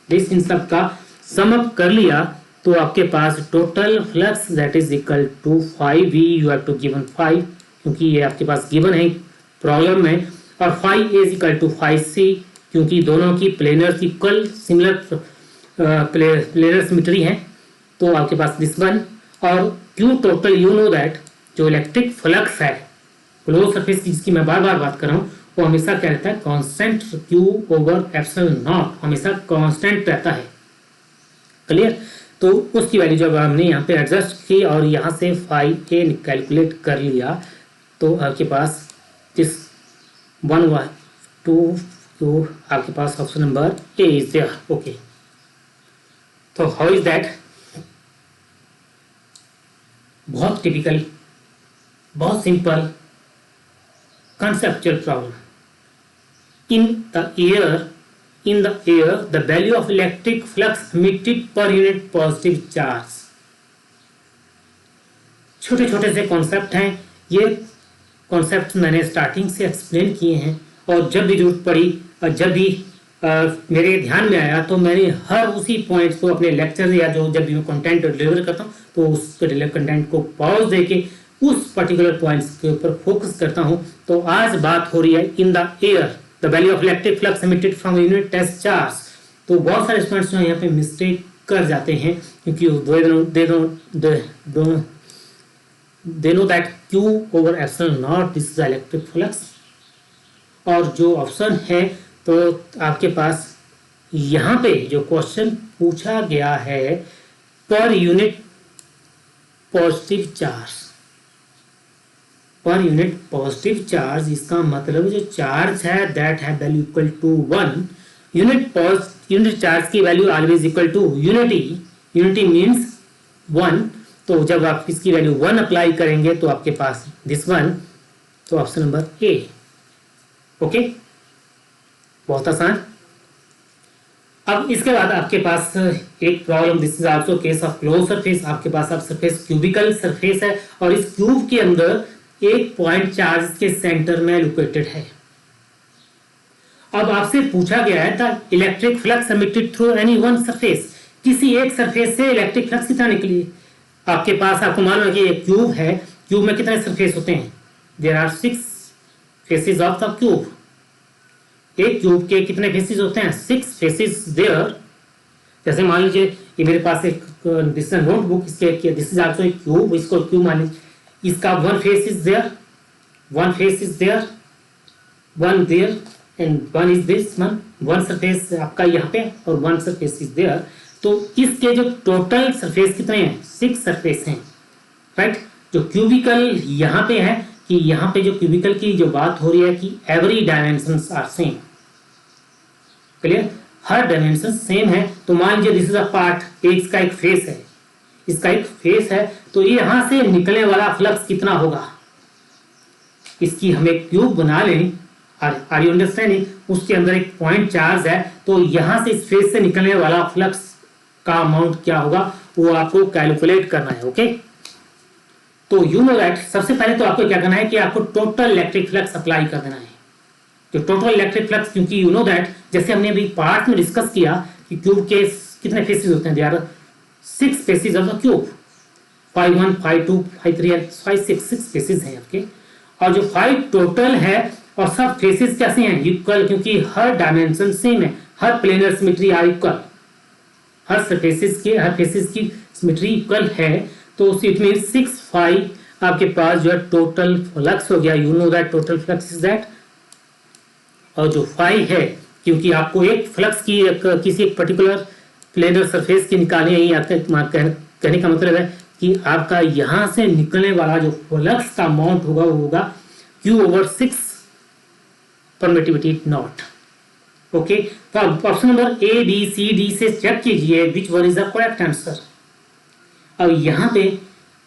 this in सब का सम अप कर लिया तो आपके पास total flux that is equal to 5v। You have to given 5 क्योंकि ये आपके पास गिवन है प्रॉब्लम में, और 5a is equal to 5c क्योंकि दोनों की planar equal similar planar symmetry है, तो आपके पास दिस वन। और q total, you know that जो इलेक्ट्रिक फ्लक्स है क्लोज सरफेस की जिसकी मैं बार बार बात कर रहा हूँ, वो हमेशा क्या रहता है, constant q over epsilon not, हमेशा कांस्टेंट रहता है। क्लियर? तो उसकी वैल्यू जब हमने यहाँ पे एडजस्ट की और यहाँ से 5a कैलकुलेट कर लिया तो आपके पास दिस 1 2, तो आपके पास option number A is there. Okay, तो हाउ इज दैट, बहुत टिपिकल, बहुत simple conceptual problem. In the air the value of electric flux emitted per unit positive charge। छोटे छोटे से कॉन्सेप्ट हैं, ये कॉन्सेप्ट मैंने स्टार्टिंग से एक्सप्लेन किए हैं और जब भी जरूरत पड़ी और जब भी मेरे ध्यान में आया तो मैंने हर उसी पॉइंट्स को अपने लेक्चर या जो जब भी मैं कंटेंट डिलीवर करता हूँ तो उस कंटेंट को पॉज देके उस पर्टिकुलर पॉइंट्स के ऊपर फोकस करता हूं। तो आज बात हो रही है in the air the value of electric flux emitted from unit test charge. तो बहुत सारे स्टूडेंट्स जो यहाँ पे मिस्टेक कर जाते हैं, क्योंकि they know that Q over epsilon not this is electric flux. और जो ऑप्शन है तो आपके पास यहाँ पे जो क्वेश्चन पूछा गया है per unit positive charge, per unit positive charge, इसका मतलब जो चार्ज है दैट है value equal to 1। Unit charge की value always equal to unity, unity means 1। तो जब आप इसकी वैल्यू 1 अप्लाई करेंगे तो आपके पास दिस वन, तो ऑप्शन नंबर ए। ओके, बहुत आसान। अब इसके बाद आपके पास एक problem, this is also case of close surface. आपके पास अब सरफेस क्यूबिकल सरफेस है और इस क्यूब के अंदर एक पॉइंट चार्ज के सेंटर में लोकेटेड है। अब आपसे पूछा गया है the electric flux emitted through any one surface, किसी एक सरफेस से इलेक्ट्रिक फ्लक्स कितना निकली। आपके पास, आपको मालूम है कि एक क्यूब है, क्यूब में कितने सरफेस होते हैं, there are 6 faces of the cube. एक क्यूब के कितने फेसेस होते हैं, 6 फेसेस देयर। जैसे मान लीजिए ये मेरे पास एक दिस नोटबुक, इसके दिस इज आल्सो एक क्यूब, इसको क्यूब मान लीजिए, इसका one face is there, one face is there, one there and one is this one surface आपका यहाँ पे और वन सरफेस इज देयर। तो इसके जो टोटल सरफेस कितने हैं, 6 सरफेस हैं, राइट। जो क्यूबिकल यहाँ पे है कि यहाँ पे जो क्यूबिकल की जो बात हो रही है कि every dimensions are same, clear, हर डायमेंशन सेम है। तो मान लीजिए दिस इज अ पार्ट, इसका एक फेस है, इसका एक फेस है, तो ये यहाँ से निकलने वाला फ्लक्स कितना होगा, इसकी हम एक क्यूब बना लें, आर यू अंडरस्टैंडिंग। उसके अंदर एक पॉइंट चार्ज है, तो यहाँ से इस फेस से निकलने वाला फ्लक्स का अमाउंट क्या होगा वो आपको कैलकुलेट करना है। ओके, तो यू नो दैट सबसे पहले तो आपको क्या करना है कि आपको टोटल इलेक्ट्रिक फ्लक्स अप्लाई कर देना है। तो टोटल इलेक्ट्रिक फ्लक्स, क्योंकि यू नो दैट जैसे हमने अभी पार्ट में डिस्कस किया कि क्यूब के कितने फेसेस होते हैं, there are 6 faces of the cube, 5 1 5 2 5 3 5 6 faces हैं आपके। और जो 5 टोटल है और सब फेसेस कैसे हैं, इक्वल, क्योंकि हर डायमेंशन सेम है, हर प्लेनर सिमेट्री आर इक्वल, हर सरफेसेस के हर फेसेस की सिमेट्री इक्वल है। तो इट मीन 6 5 आपके पास जो है टोटल फ्लक्स हो गया। You know that total flux is that, और जो 5 है, क्योंकि आपको एक फ्लक्स की किसी एक पर्टिकुलर प्लेनर सरफेस की निकालनी है, आपके कहने का मतलब है कि आपका यहां से निकलने वाला जो फ्लक्स का अमाउंट होगा वो होगा Q over 6 permittivity naught. Okay, तो option number A B C D से चेक कीजिए which one is the correct answer. अब यहाँ पे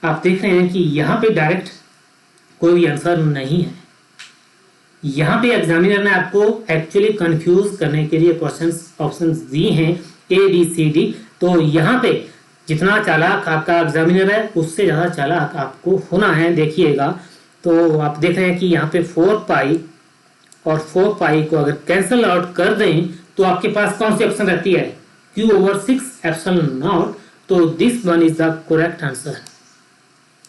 आप देख रहे हैं कि यहाँ पे डायरेक्ट कोई भी आंसर नहीं है। यहाँ पे एग्जामिनर ने आपको एक्चुअली कंफ्यूज करने के लिए ऑप्शंस दिए हैं ए बी सी डी। तो यहाँ पे जितना चालाक आपका एग्जामिनर है उससे ज़्यादा चालाक आपको होना है। देखिएगा, तो आप देख रहे हैं कि यहाँ पे 4 पाई और 4 पाई को अगर कैंसल आउट कर दें तो आपके पास कौन सी ऑप्शन रहती है, Q ओवर 6 एप्सिलॉन नॉट। तो this one is the correct answer.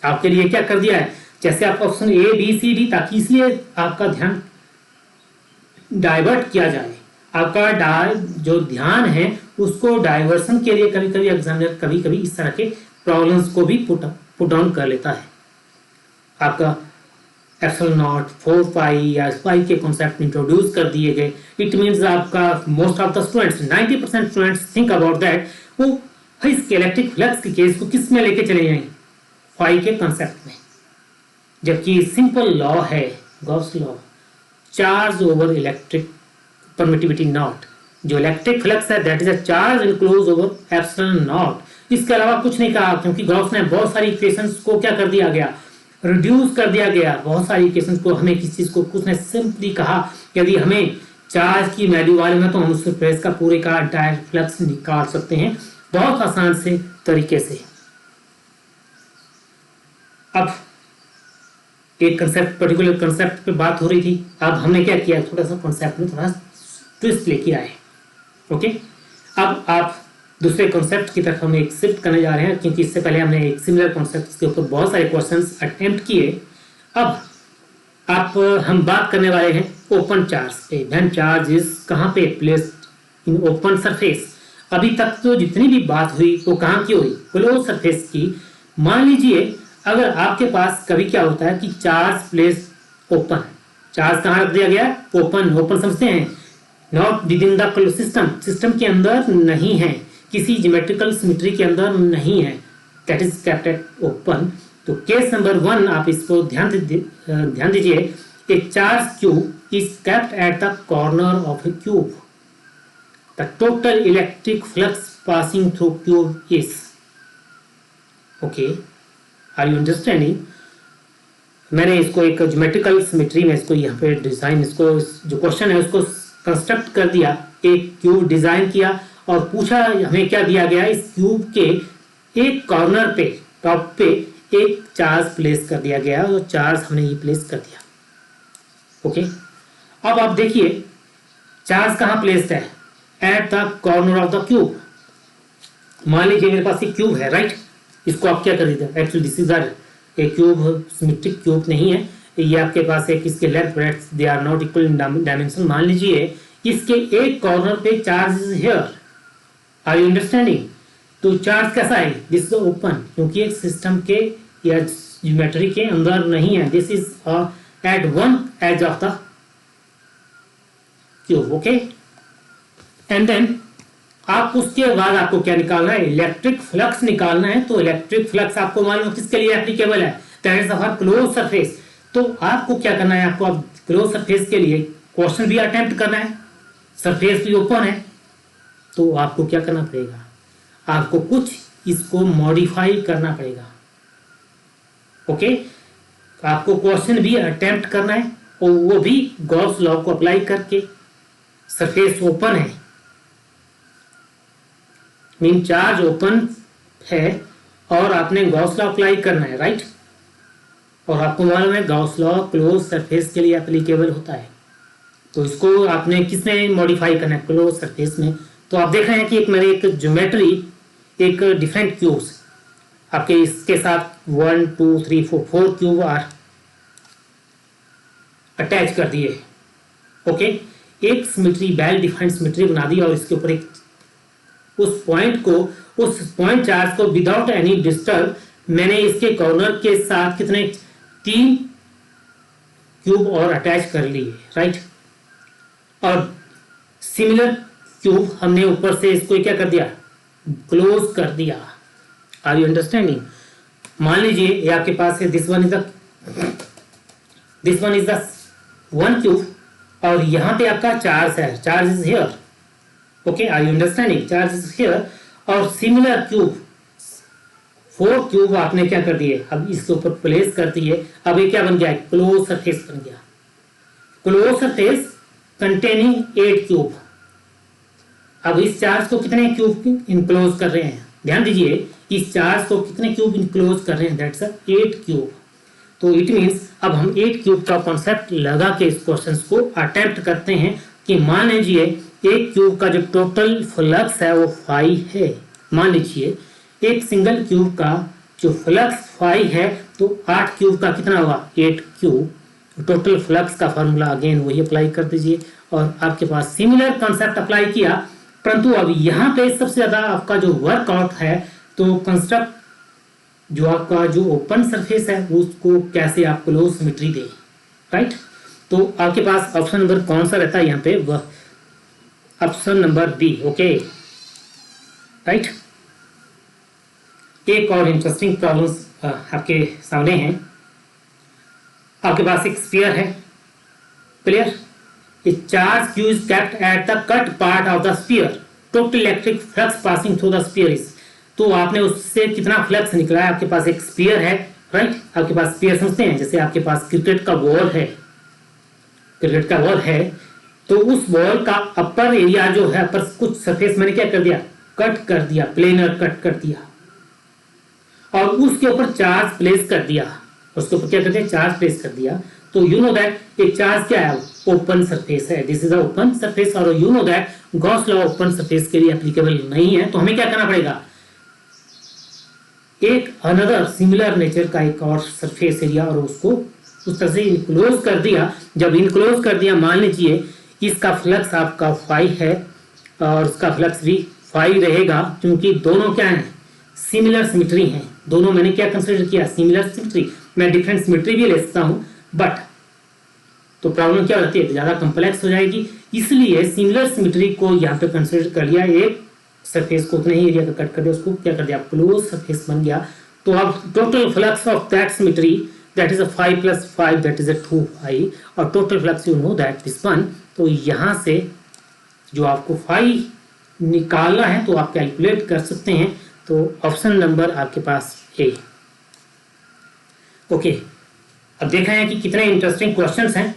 आपके लिए क्या कर दिया है, जैसे आप option A B C D, ताकि इसलिए आपका ध्यान डाइवर्ट किया जाए, आपका जो ध्यान है उसको डाइवर्सन के लिए कभी कभी एग्जामिनर कभी कभी इस तरह के प्रॉब्लम्स को भी पुट डाउन कर लेता है। आपका एप्सिलॉन नॉट 4 पाई या पाई के कॉन्सेप्ट इंट्रोड्यूस कर दिए गए। इट मीन्स आपका most of the students 90% students think about that, वो इस इलेक्ट्रिक फ्लक्स के केस को किस में लेके चले जाएंगे, पाई के कॉन्सेप्ट में, जबकि सिंपल लॉ है Gauss law, charge over electric permittivity not. जो इलेक्ट्रिक फ्लक्स है that is a charge enclose over epsilon not. इसके अलावा कुछ नहीं कहा, क्योंकि गॉस ने बहुत सारी इक्वेशंस को क्या कर दिया गया, रिड्यूस कर दिया गया। बहुत सारी इक्वेशंस को हमें किस चीज को, कुछ ने सिंपली कहा यदि हमें चार्ज की वैल्यू मालूम है तो हम उस सरफेस का पूरे का डायरेक्ट फ्लक्स निकाल सकते हैं बहुत आसान से तरीके से। अब एक कंसेप्ट, पर्टिकुलर कंसेप्ट पे बात हो रही थी, अब हमने क्या किया, थोड़ा सा कंसेप्ट में थोड़ा ट्विस्ट लेके आए। ओके, अब आप दूसरे कॉन्सेप्ट की तरफ हम एक शिफ्ट करने जा रहे हैं, क्योंकि इससे पहले हमने एक सिमिलर कॉन्सेप्ट के ऊपर बहुत सारे क्वेश्चंस अटेम्प्ट किए। अब हम बात करने वाले हैं ओपन चार्ज पे। व्हेन चार्ज इज कहाँ पे प्लेस्ड इन ओपन सरफेस। अभी तक तो जितनी भी बात हुई वो कहाँ की हुई, क्लोज सरफेस की। मान लीजिए अगर आपके पास कभी क्या होता है कि चार्ज प्लेस ओपन, चार्ज कहाँ रख दिया गया, ओपन। ओपन समझते हैं, not with in the close system, system के अंदर नहीं है, किसी ज्योमेट्रिकल सिमेट्री के अंदर नहीं है, that is kept at open. तो केस नंबर 1 आप इसको ध्यान दीजिए। A charge cube is kept at the corner of a cube. The total electric flux passing through cube is, okay, are you understanding. मैंने इसको एक ज्योमेट्रिकल सिमेट्री में इसको यहाँ पे डिजाइन, इसको जो क्वेश्चन है उसको कंस्ट्रक्ट कर दिया। एक क्यूब डिजाइन किया और पूछा हमें क्या दिया गया, इस क्यूब के एक कॉर्नर पे, टॉप पे एक चार्ज प्लेस कर दिया गया और चार्ज हमने ये प्लेस कर दिया। ओके, अब आप देखिए चार्ज कहाँ प्लेस्ड है, eight the corner of the cube. मान लीजिए मेरे पास एक क्यूब है, राइट। इसको आप क्या कर दीजिए, actually this is a cube, symmetric cube नहीं है ये। आपके पास एक इसके length breadth they are not equal in dimension. मान लीजिए इसके एक कॉर्नर पे charge is here, are you understanding. तो चार्ज कैसा है, दिस इज ओपन, क्योंकि एक सिस्टम के या ज्योमेट्री के अंदर नहीं है। This is at one edge of the cube, okay. And then आप उसके बाद आपको क्या निकालना है, इलेक्ट्रिक फ्लक्स निकालना है। तो इलेक्ट्रिक फ्लक्स आपको मालूम किसके लिए एप्लीकेबल है, that is our close surface. तो आपको क्या करना है, आपको अब क्लोज सरफेस के लिए क्वेश्चन भी अटेम्प्ट करना है, सरफेस भी ओपन है। तो आपको क्या करना पड़ेगा, आपको कुछ इसको मॉडिफाई करना पड़ेगा, ओके। आपको क्वेश्चन भी अटेम्प्ट करना है और वो भी गॉस लॉ को अप्लाई करके। सरफेस ओपन है, मीन चार्ज ओपन है और आपने गॉस लॉ अप्लाई करना है, राइट। और आपको मालूम है गॉस लॉ क्लोज सरफेस के लिए एप्लीकेबल होता है। तो इसको आपने किसमें मॉडिफाई करना है, क्लोज सरफेस में। तो आप देख रहे हैं कि एक मेरे एक ज्योमेट्री, एक डिफरेंट क्यूब्स आपके इसके साथ 1 2 3 4 क्यूब आर अटैच कर दिए, ओके। एक सिमेट्री, वेल डिफाइंड सिमेट्री बना दी और इसके ऊपर एक उस पॉइंट चार्ज को विदाउट एनी डिस्टर्ब मैंने इसके कॉर्नर के साथ कितने 3 क्यूब और अटैच कर लिए, राइट। और सिमिलर क्यूब हमने ऊपर से इसको क्या कर दिया, क्लोज कर दिया, आर यू अंडरस्टैंडिंग। मान लीजिए ये आपके पास है, this one is the 1 cube और यहाँ पे आपका चार्ज है, charge is here, okay, are you understanding, charge is here. और सिमिलर क्यूब 4 क्यूब आपने क्या कर दिए, अब इसके ऊपर प्लेस कर दिए। अब ये क्या बन गया, क्लोज सरफेस बन गया, क्लोज सरफेस कंटेनिंग 8 क्यूब। अब इस चार्ज को कितने क्यूब इनक्लोज कर रहे हैं, ध्यान दीजिए, इस चार्ज को कितने क्यूब इनक्लोज कर रहे हैं, दैट्स 8 क्यूब। तो इट मींस अब हम 8 क्यूब का कॉन्सेप्ट लगा के इस क्वेश्चन को अटेम्प्ट करते हैं कि मान लीजिए एक क्यूब का जो टोटल फ्लक्स है वो फाई है। मान लीजिए एक सिंगल क्यूब का जो फ्लक्स फाई है तो 8 क्यूब का कितना होगा, 8 क्यूब। टोटल फ्लक्स का फॉर्मूला अगेन वही अप्लाई कर दीजिए और आपके पास सिमिलर कॉन्सेप्ट अप्लाई किया। परंतु अब यहाँ पे सबसे ज्यादा आपका जो वर्कआउट है, तो कंस्ट्रक्ट जो आपका जो ओपन सरफेस है उसको कैसे आप क्लोज सिमेट्री दें, राइट। तो आपके पास ऑप्शन नंबर कौन सा रहता है यहाँ पे, वह option number B, okay, right. एक और इंटरेस्टिंग प्रॉब्लम्स आपके सामने हैं। आपके पास एक स्फीयर है, clear. A charge q is kept at the cut part of the sphere. Total electric flux passing through the sphere is. तो आपने उससे कितना फ्लक्स निकला है, आपके पास एक स्फीयर है, राइट। आपके पास स्फीयर समझते हैं, जैसे आपके पास क्रिकेट का बॉल है, क्रिकेट का बॉल है, तो उस बॉल का अपर एरिया जो है, अपर कुछ सरफेस मैंने क्या कर दिया, कट कर दिया, प्लेनर कट कर दिया और उसके ऊपर चार्ज प्लेस कर दिया, उसके ऊपर क्या कर दिया, चार्ज प्लेस कर दिया। तो यू नो दैट एक चार्ज क्या है, ओपन सरफेस है, this is a open surface, और you know that Gauss law open surface के लिए एप्लीकेबल नहीं है। तो हमें क्या करना पड़ेगा, एक अनदर सिमिलर नेचर का एक और सरफेस एरिया और उसको उस तरह से इनक्लोज कर दिया। जब इनक्लोज कर दिया, मान लीजिए इसका फ्लक्स आपका फाई है और उसका फ्लक्स भी फाई रहेगा, क्योंकि दोनों क्या हैं, सिमिलर सिमेट्री हैं। दोनों मैंने क्या कंसीडर किया, सिमिलर सिमेट्री। मैं डिफरेंट सिमेट्री भी ले सकता हूं, बट तो प्रॉब्लम क्या होती है, ज्यादा कॉम्प्लेक्स हो जाएगी, इसलिए सिमिलर सिमेट्री को यहाँ पे कंसीडर कर लिया। एक सरफेस को उतने ही एरिया का कट कर दिया, उसको क्या कर दिया, क्लोज सरफेस बन गया। तो अब total flux of that symmetry that is a 5 + 5 that is a 2π, और total flux you know that this one. तो यहां से जो आपको फाई निकालना है तो आप कैलकुलेट कर सकते हैं। तो ऑप्शन नंबर आपके पास ए। ओके, अब देखा है कि कितने इंटरेस्टिंग क्वेश्चंस हैं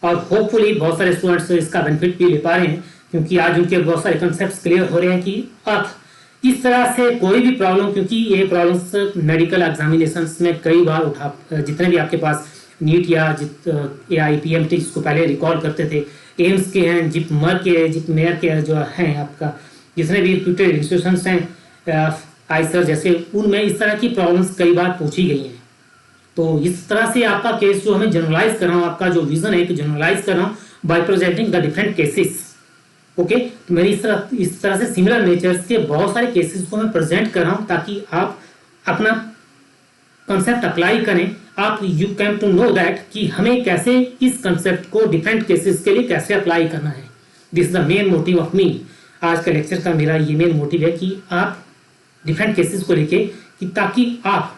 और होपफुली बहुत सारे स्टूडेंट्स इसका बेनिफिट भी ले पा रहे हैं, क्योंकि आज उनके बहुत सारे कंसेप्ट्स क्लियर हो रहे हैं कि आप इस तरह से कोई भी प्रॉब्लम, क्योंकि ये प्रॉब्लम्स मेडिकल एग्जामिनेशंस में कई बार उठा, जितने भी आपके पास नीट या AIPMT जिसको पहले रिकॉल करते थे, एम्स के हैं, जिप मेयर के जो हैं, आपका जितने भी रिप्यूटेड इंस्टीट्यूशंस हैं, आईसर जैसे, उनमें इस तरह की प्रॉब्लम्स कई बार पूछी गई हैं। तो इस तरह से आपका केस जो हमें जनरलाइज कर रहा हूँ, आपका जो विजन है कि जनरलाइज कर रहा हूँ bye presenting the different cases. Okay, तो मैंने इस तरह से सिमिलर नेचर्स के बहुत सारे केसेस को मैं प्रेजेंट कर रहा हूँ ताकि आप अपना कंसेप्ट अप्लाई करें। आप you came to know that कि हमें कैसे इस कंसेप्ट को डिफरेंट केसेस के लिए कैसे अप्लाई करना है। This is the main motive of me. आज का लेक्चर का मेरा ये मेन मोटिव है कि आप डिफरेंट केसेस को लेके, कि ताकि आप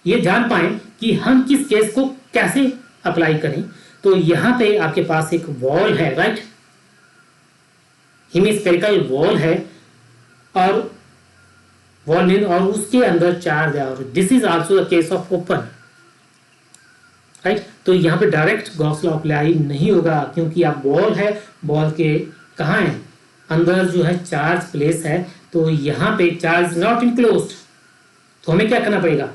ये जान पाएं कि हम किस केस को कैसे अप्लाई करें। तो यहाँ पे आपके पास एक वॉल है, राइट, हेमिस्फेरिकल वॉल है, और वॉल और उसके अंदर चार्ज है, और this is also the case of open, right. तो यहाँ पे डायरेक्ट गॉस लॉ अप्लाई नहीं होगा, क्योंकि आप बॉल है, बॉल के कहाँ है, अंदर जो है चार्ज प्लेस है, तो यहाँ पे चार्ज नॉट इनक्लोज्ड। तो हमें क्या करना पड़ेगा,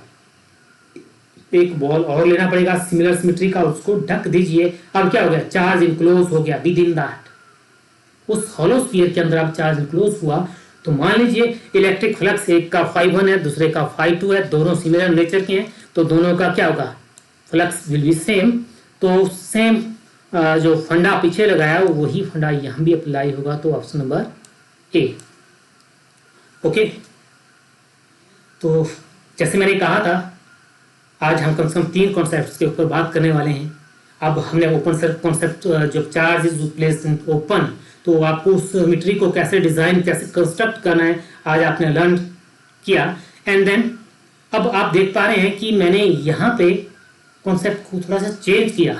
एक बॉल और लेना पड़ेगा सिमिलर सिमेट्री का, उसको ढक दीजिए। अब क्या हो गया, चार्ज इनक्लोज हो गया विद इन दैट, उस हॉलो स्फीयर के अंदर अब चार्ज इनक्लोज हुआ। तो मान लीजिए इलेक्ट्रिक फ्लक्स एक का φ1 है, दूसरे का φ2 है, दोनों सिमिलर नेचर के हैं, तो दोनों का क्या होगा, फ्लक्स विल बी सेम। तो सेम जो फंडा पीछे लगाया वही फंडा यहाँ भी अप्लाई होगा। तो ऑप्शन नंबर ए। ओके, तो जैसे मैंने कहा था आज हम कम से कम 3 कॉन्सेप्ट्स के ऊपर बात करने वाले हैं। अब हमने ओपन कॉन्सेप्ट, जब charge is placed in open, तो आपको उस सिमेट्री को कैसे डिजाइन, कैसे कंस्ट्रक्ट करना है, आज आपने लर्न किया। एंड देन अब आप देख पा रहे हैं कि मैंने यहाँ पे कॉन्सेप्ट को थोड़ा सा चेंज किया।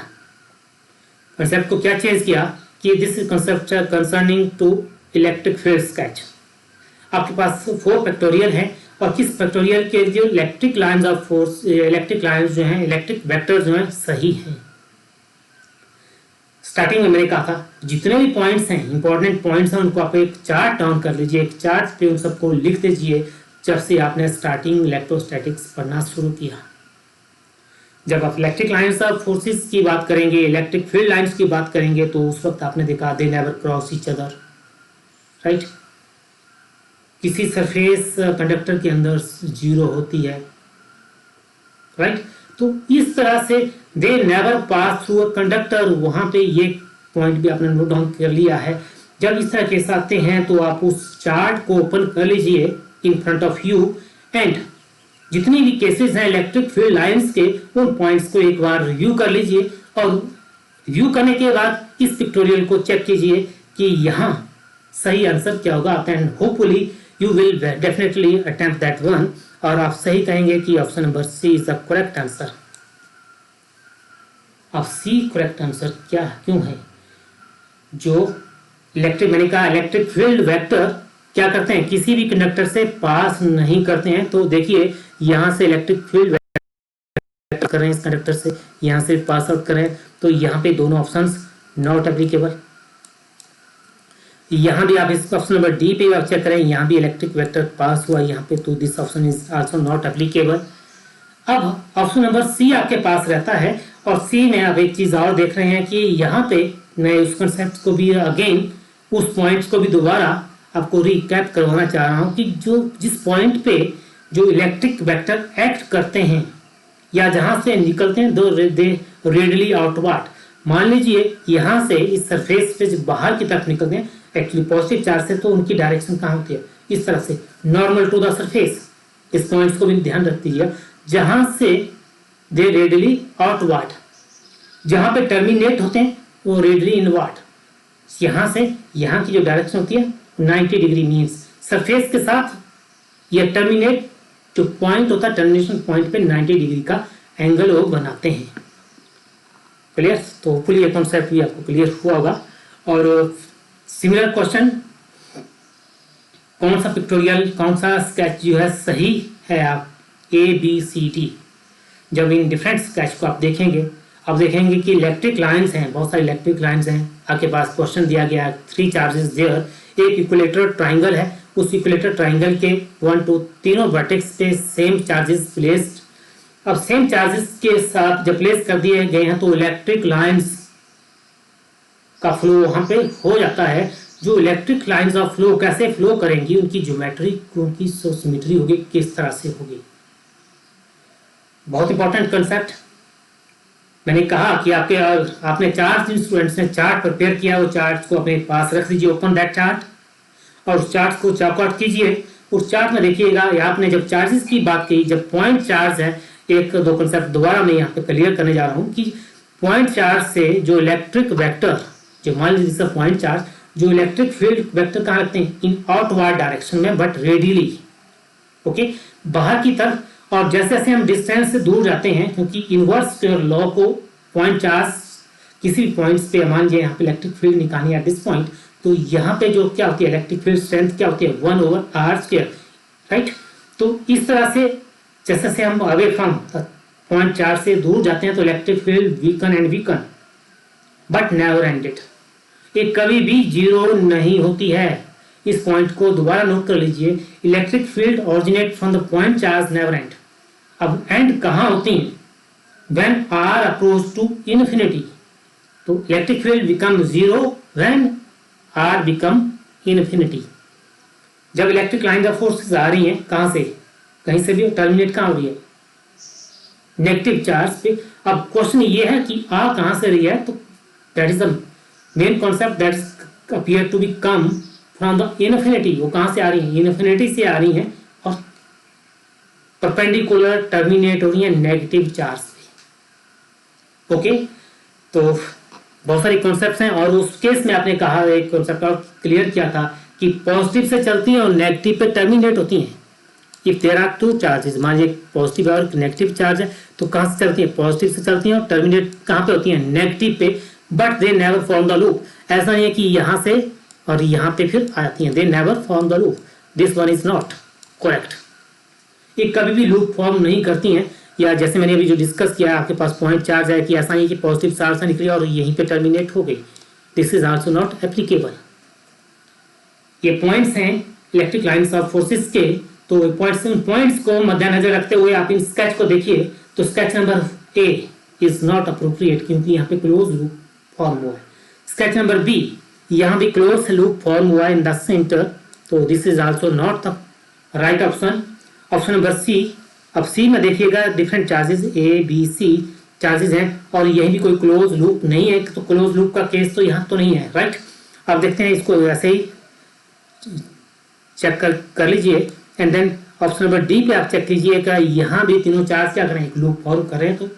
कॉन्सेप्ट को क्या चेंज किया कि this is concept concerning to electric field sketch. आपके पास 4 फैक्टोरियल है, और किस फैक्टोरियल के जो electric lines of force, electric lines जो हैं, इलेक्ट्रिक वेक्टर जो हैं सही हैं। स्टार्टिंग में मैंने कहा था जितने भी पॉइंट्स हैं, इंपॉर्टेंट पॉइंट्स हैं, उनको आप एक चार्ट डाउन कर लीजिए, एक चार्ट पे उन सबको लिख दीजिए जब से आपने स्टार्टिंग इलेक्ट्रोस्टैटिक्स पढ़ना शुरू किया। जब आप इलेक्ट्रिक लाइंस ऑफ फोर्सेस की बात करेंगे, इलेक्ट्रिक फील्ड लाइंस की बात करेंगे, तो उस वक्त आपने देखा they never cross each other, right. किसी सरफेस कंडक्टर के अंदर 0 होती है, राइट। तो इस तरह से they never pass through a conductor, वहां पे ये पॉइंट भी आपने नोट डाउन कर लिया है। जब इस तरह केस आते हैं तो आप उस चार्ट को ओपन कर लीजिए in front of you, and जितनी भी केसेस हैं इलेक्ट्रिक फील्ड लाइंस के, उन पॉइंट्स को एक बार रिव्यू कर लीजिए, और रिव्यू करने के बाद इस पिक्टोरियल को चेक कीजिए कि यहाँ सही आंसर क्या होगा, and hopefully you will definitely attempt that one, और आप सही कहेंगे कि option number C is the correct answer. अब सी करेक्ट आंसर क्या क्यों है, जो इलेक्ट्रिक, मैंने कहा इलेक्ट्रिक फील्ड वेक्टर क्या करते हैं, किसी भी कंडक्टर से पास नहीं करते हैं। तो देखिए यहाँ से इलेक्ट्रिक फील्ड वेक्टर कर रहे हैं, इस कंडक्टर से यहाँ से पास आउट कर रहे हैं, तो यहाँ पे दोनों ऑप्शंस नॉट एप्लीकेबल। यहाँ भी आप इस ऑप्शन नंबर डी पे आप चेक करें, यहाँ भी इलेक्ट्रिक वेक्टर पास हुआ यहाँ पे, तो this option is also not applicable. अब ऑप्शन नंबर सी आपके पास रहता है, और सी में अब एक चीज और देख रहे हैं कि यहाँ पे मैं उस कंसेप्ट को भी अगेन उस पॉइंट्स को भी दोबारा आपको रिकैप करवाना चाह रहा हूँ कि जो जिस पॉइंट पे जो इलेक्ट्रिक वेक्टर एक्ट करते हैं या जहां से निकलते हैं दो दे रेडली आउटवर्ड। मान लीजिए यहाँ से इस सरफेस पे जब बाहर की तरफ निकलते हैं एक्चुअली पॉजिटिव चार्ज से, तो उनकी डायरेक्शन कहाँ होती है? इस तरह से, नॉर्मल टू द सरफेस। इस पॉइंट्स को भी ध्यान रख दीजिए, जहां से दे रेडली आउटवर्ड, जहां पे टर्मिनेट होते हैं वो रेडली इनवर्ड। यहाँ से यहाँ की जो डायरेक्शन होती है 90 डिग्री मीन्स सरफेस के साथ ये टर्मिनेट जो पॉइंट होता है टर्मिनेशन पॉइंट पे 90 डिग्री का एंगल वो बनाते हैं। क्लियर? तो होपफुली ये कॉन्सेप्ट भी आपको क्लियर हुआ होगा। और सिमिलर क्वेश्चन, कौन सा पिक्टोरियल कौन सा स्केच जो है सही है? आप ABCD जब इन डिफरेंट स्केच को आप देखेंगे, अब देखेंगे कि इलेक्ट्रिक लाइंस हैं, बहुत सारी इलेक्ट्रिक लाइंस हैं। आपके पास क्वेश्चन दिया गया है 3 चार्जेस देयर, एक इक्विलेटरल ट्राइंगल है, उस इक्विलेटरल ट्राइंगल के 1 2 तीनों वर्टेक्स पे सेम चार्जेस प्लेस्ड। अब सेम चार्जेस के साथ जब प्लेस कर दिए गए हैं तो इलेक्ट्रिक लाइंस का फ्लो वहां पे हो जाता है। जो इलेक्ट्रिक लाइंस ऑफ फ्लो कैसे फ्लो करेंगी, उनकी ज्योमेट्री, उनकी सिमेट्री होगी, किस तरह से होगी। बहुत इंपॉर्टेंट कंसेप्ट। मैंने कहा कि आपने 4 दिन स्टूडेंट्स ने चार्ट प्रिपेयर किया, वो चार्ट को अपने पास रख दीजिए, ओपन दैट चार्ट, और उस चार्ट को चॉक आउट कीजिए। उस चार्ट में देखिएगा, आपने जब चार्जेस की बात की, जब पॉइंट चार्ज है, एक दो कंसेप्ट दोबारा मैं यहाँ पे क्लियर करने जा रहा हूँ कि पॉइंट चार्ज से जो इलेक्ट्रिक वेक्टर, जो मान लीजिए पॉइंट चार्ज, जो इलेक्ट्रिक फील्ड वेक्टर कहाँ रखते हैं? इन आउटवर्ड डायरेक्शन में, बट रेडियली, ओके, बाहर की तरफ। और जैसे जैसे हम डिस्टेंस से दूर जाते हैं, क्योंकि इनवर्स लॉ को पॉइंट चार्ज किसी भी पॉइंट्स पे, मान लीजिए यहाँ पे इलेक्ट्रिक फील्ड निकालनी है दिस पॉइंट, तो यहाँ पे जो क्या होती है इलेक्ट्रिक फील्ड स्ट्रेंथ क्या होती है? 1/r², right. तो इस तरह से जैसे जैसे हम अवे फ्रॉम पॉइंट चार्ज से दूर जाते हैं तो electric field weaken and weaken, but never ended. ये कभी भी जीरो नहीं होती है। इस पॉइंट को दोबारा नोट कर लीजिए, electric field originate from the point charge never end. अब एंड कहाँ होती हैं? When r approach to infinity, तो electric field become zero when r become infinity. जब इलेक्ट्रिक लाइन ऑफ फोर्सेस आ रही हैं, कहाँ से? कहीं से भी, टर्मिनेट कहाँ हो रही है? नेगेटिव चार्ज पे। अब क्वेश्चन ये है कि आ कहाँ से रही है? तो that is the main concept that appear to be come from the infinity. वो कहाँ से आ रही है? इन्फिनिटी से आ रही है और परपेंडिकुलर टर्मिनेट हो रही है नेगेटिव चार्ज पे। ओके, तो बहुत सारी कॉन्सेप्ट्स हैं। और उस केस में आपने कहा, एक कॉन्सेप्ट और क्लियर किया था कि पॉजिटिव से चलती हैं और नेगेटिव पे टर्मिनेट होती हैं। इफ देयर आर 2 चार्जेस, मान लीजिए पॉजिटिव और नेगेटिव चार्ज है, तो कहाँ से चलती है? पॉजिटिव से चलती हैं और टर्मिनेट कहाँ पे होती हैं? नेगेटिव पे, but they never form the loop. ऐसा नहीं है कि यहाँ से और यहाँ पे फिर आती हैं, they never form the loop. This one is not correct. ये कभी भी लूप फॉर्म नहीं करती हैं। या जैसे मैंने अभी जो डिस्कस किया है, आपके पास पॉइंट चार्ज है कि ऐसा नहीं कि पॉजिटिव चार्ज से निकली और यहीं पे टर्मिनेट हो गई। This is also not applicable. ये पॉइंट्स हैं इलेक्ट्रिक लाइंस ऑफ फोर्सेस के। तो पॉइंट्स को मद्देनजर रखते हुए आप इन स्केच को देखिए, तो sketch number A is not appropriate, क्योंकि यहाँ पे क्लोज लूप फॉर्म हुआ है। स्केच नंबर B, यहाँ भी क्लोज लूप फॉर्म हुआ है इन द सेंटर, तो this is also not the right option. Option number C, अब C में देखिएगा डिफरेंट चार्जेस ABC चार्जेस हैं और यही भी कोई क्लोज लूप नहीं है, तो क्लोज लूप का केस तो यहाँ तो नहीं है, राइट। अब देखते हैं इसको ऐसे ही चेक कर लीजिए। And then option number D पे आप चेक कीजिएगा, यहाँ भी तीनों चार्ज क्या करें? एक लूप फॉर्म कर रहे हैं।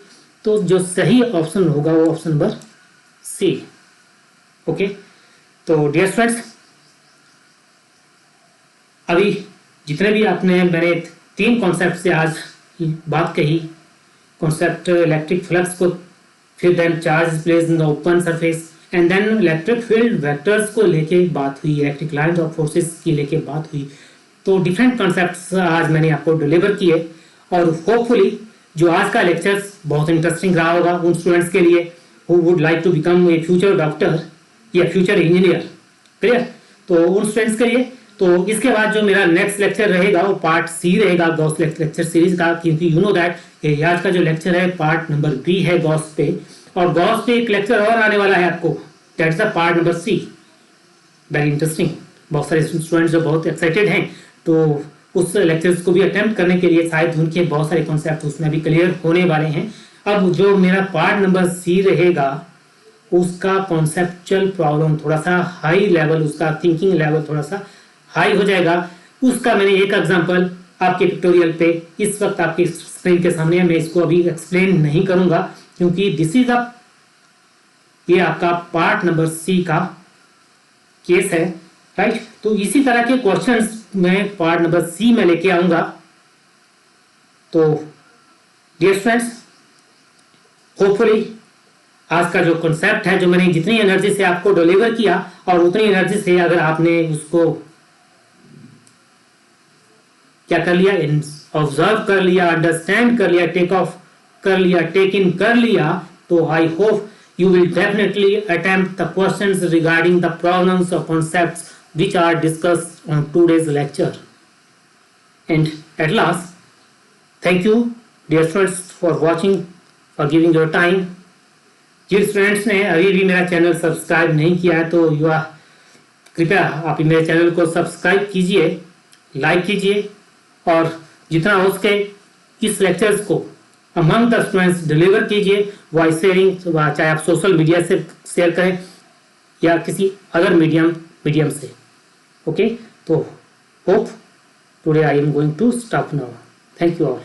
तो जो सही ऑप्शन होगा वो ऑप्शन नंबर C। ओके, तो डियर स्टूडेंट्स, अभी जितने भी मैंने 3 कॉन्सेप्ट से आज बात कही, कॉन्सेप्ट इलेक्ट्रिक फ्लक्स को, फिर then charge place in the open surface, and then electric field vectors को लेके बात हुई, इलेक्ट्रिक लाइन ऑफ फोर्सेस की लेके बात हुई। तो डिफरेंट कॉन्सेप्ट्स आज मैंने आपको डिलीवर किए और होपफुली जो आज का लेक्चर बहुत इंटरेस्टिंग रहा होगा उन स्टूडेंट्स के लिए who would like to become a future doctor या फ्यूचर इंजीनियर। क्लियर? तो उन स्टूडेंट्स के लिए तो इसके बाद जो मेरा नेक्स्ट लेक्चर रहेगा वो पार्ट सी रहेगा गॉस लेक्चर सीरीज का, क्योंकि यू नो दैट आज का जो लेक्चर है पार्ट नंबर बी है गॉस पे, और गॉस पे एक लेक्चर और आने वाला है आपको, that's the part number C. Very interesting, बहुत सारे स्टूडेंट्स जो बहुत एक्साइटेड हैं तो उस लेक्चर्स को भी अटेम्प्ट करने के लिए शायद उनके बहुत सारे कॉन्सेप्ट उसमें भी क्लियर होने वाले हैं। अब जो मेरा पार्ट नंबर सी रहेगा उसका कॉन्सेप्चुअल प्रॉब्लम थोड़ा सा हाई लेवल, उसका थिंकिंग लेवल थोड़ा सा हाई हो जाएगा। उसका मैंने एक एग्जांपल आपके पिक्टोरियल पे इस वक्त आपकी स्क्रीन के सामने है, मैं इसको अभी एक्सप्लेन नहीं करूंगा क्योंकि दिस इज ये आपका पार्ट नंबर सी का केस है, राइट। तो इसी तरह के क्वेश्चंस मैं पार्ट नंबर सी में लेके आऊंगा। तो डियर स्टूडेंट्स, होपफुली आज का जो कॉन्सेप्ट है, जो मैंने जितनी एनर्जी से आपको डिलीवर किया और उतनी एनर्जी से अगर आपने उसको क्या कर लिया, ऑब्जर्व कर लिया, अंडरस्टैंड कर लिया, टेक ऑफ कर लिया, टेक इन कर लिया, तो I hope you will definitely attempt the questions regarding the problems or concepts which are discussed on today's lecture. And at last, thank you dear students for watching, for giving your time. जिन students ने अभी भी मेरा channel subscribe नहीं किया है तो कृपया आप मेरे चैनल को सब्सक्राइब कीजिए, लाइक कीजिए और जितना हो सके इस लेक्चर्स को अमंग द स्टूडेंट्स डिलीवर कीजिए, वॉइस शेयरिंग, चाहे आप सोशल मीडिया से शेयर करें या किसी अदर मीडियम से। ओके, तो hope today I am going to stop now. Thank you all.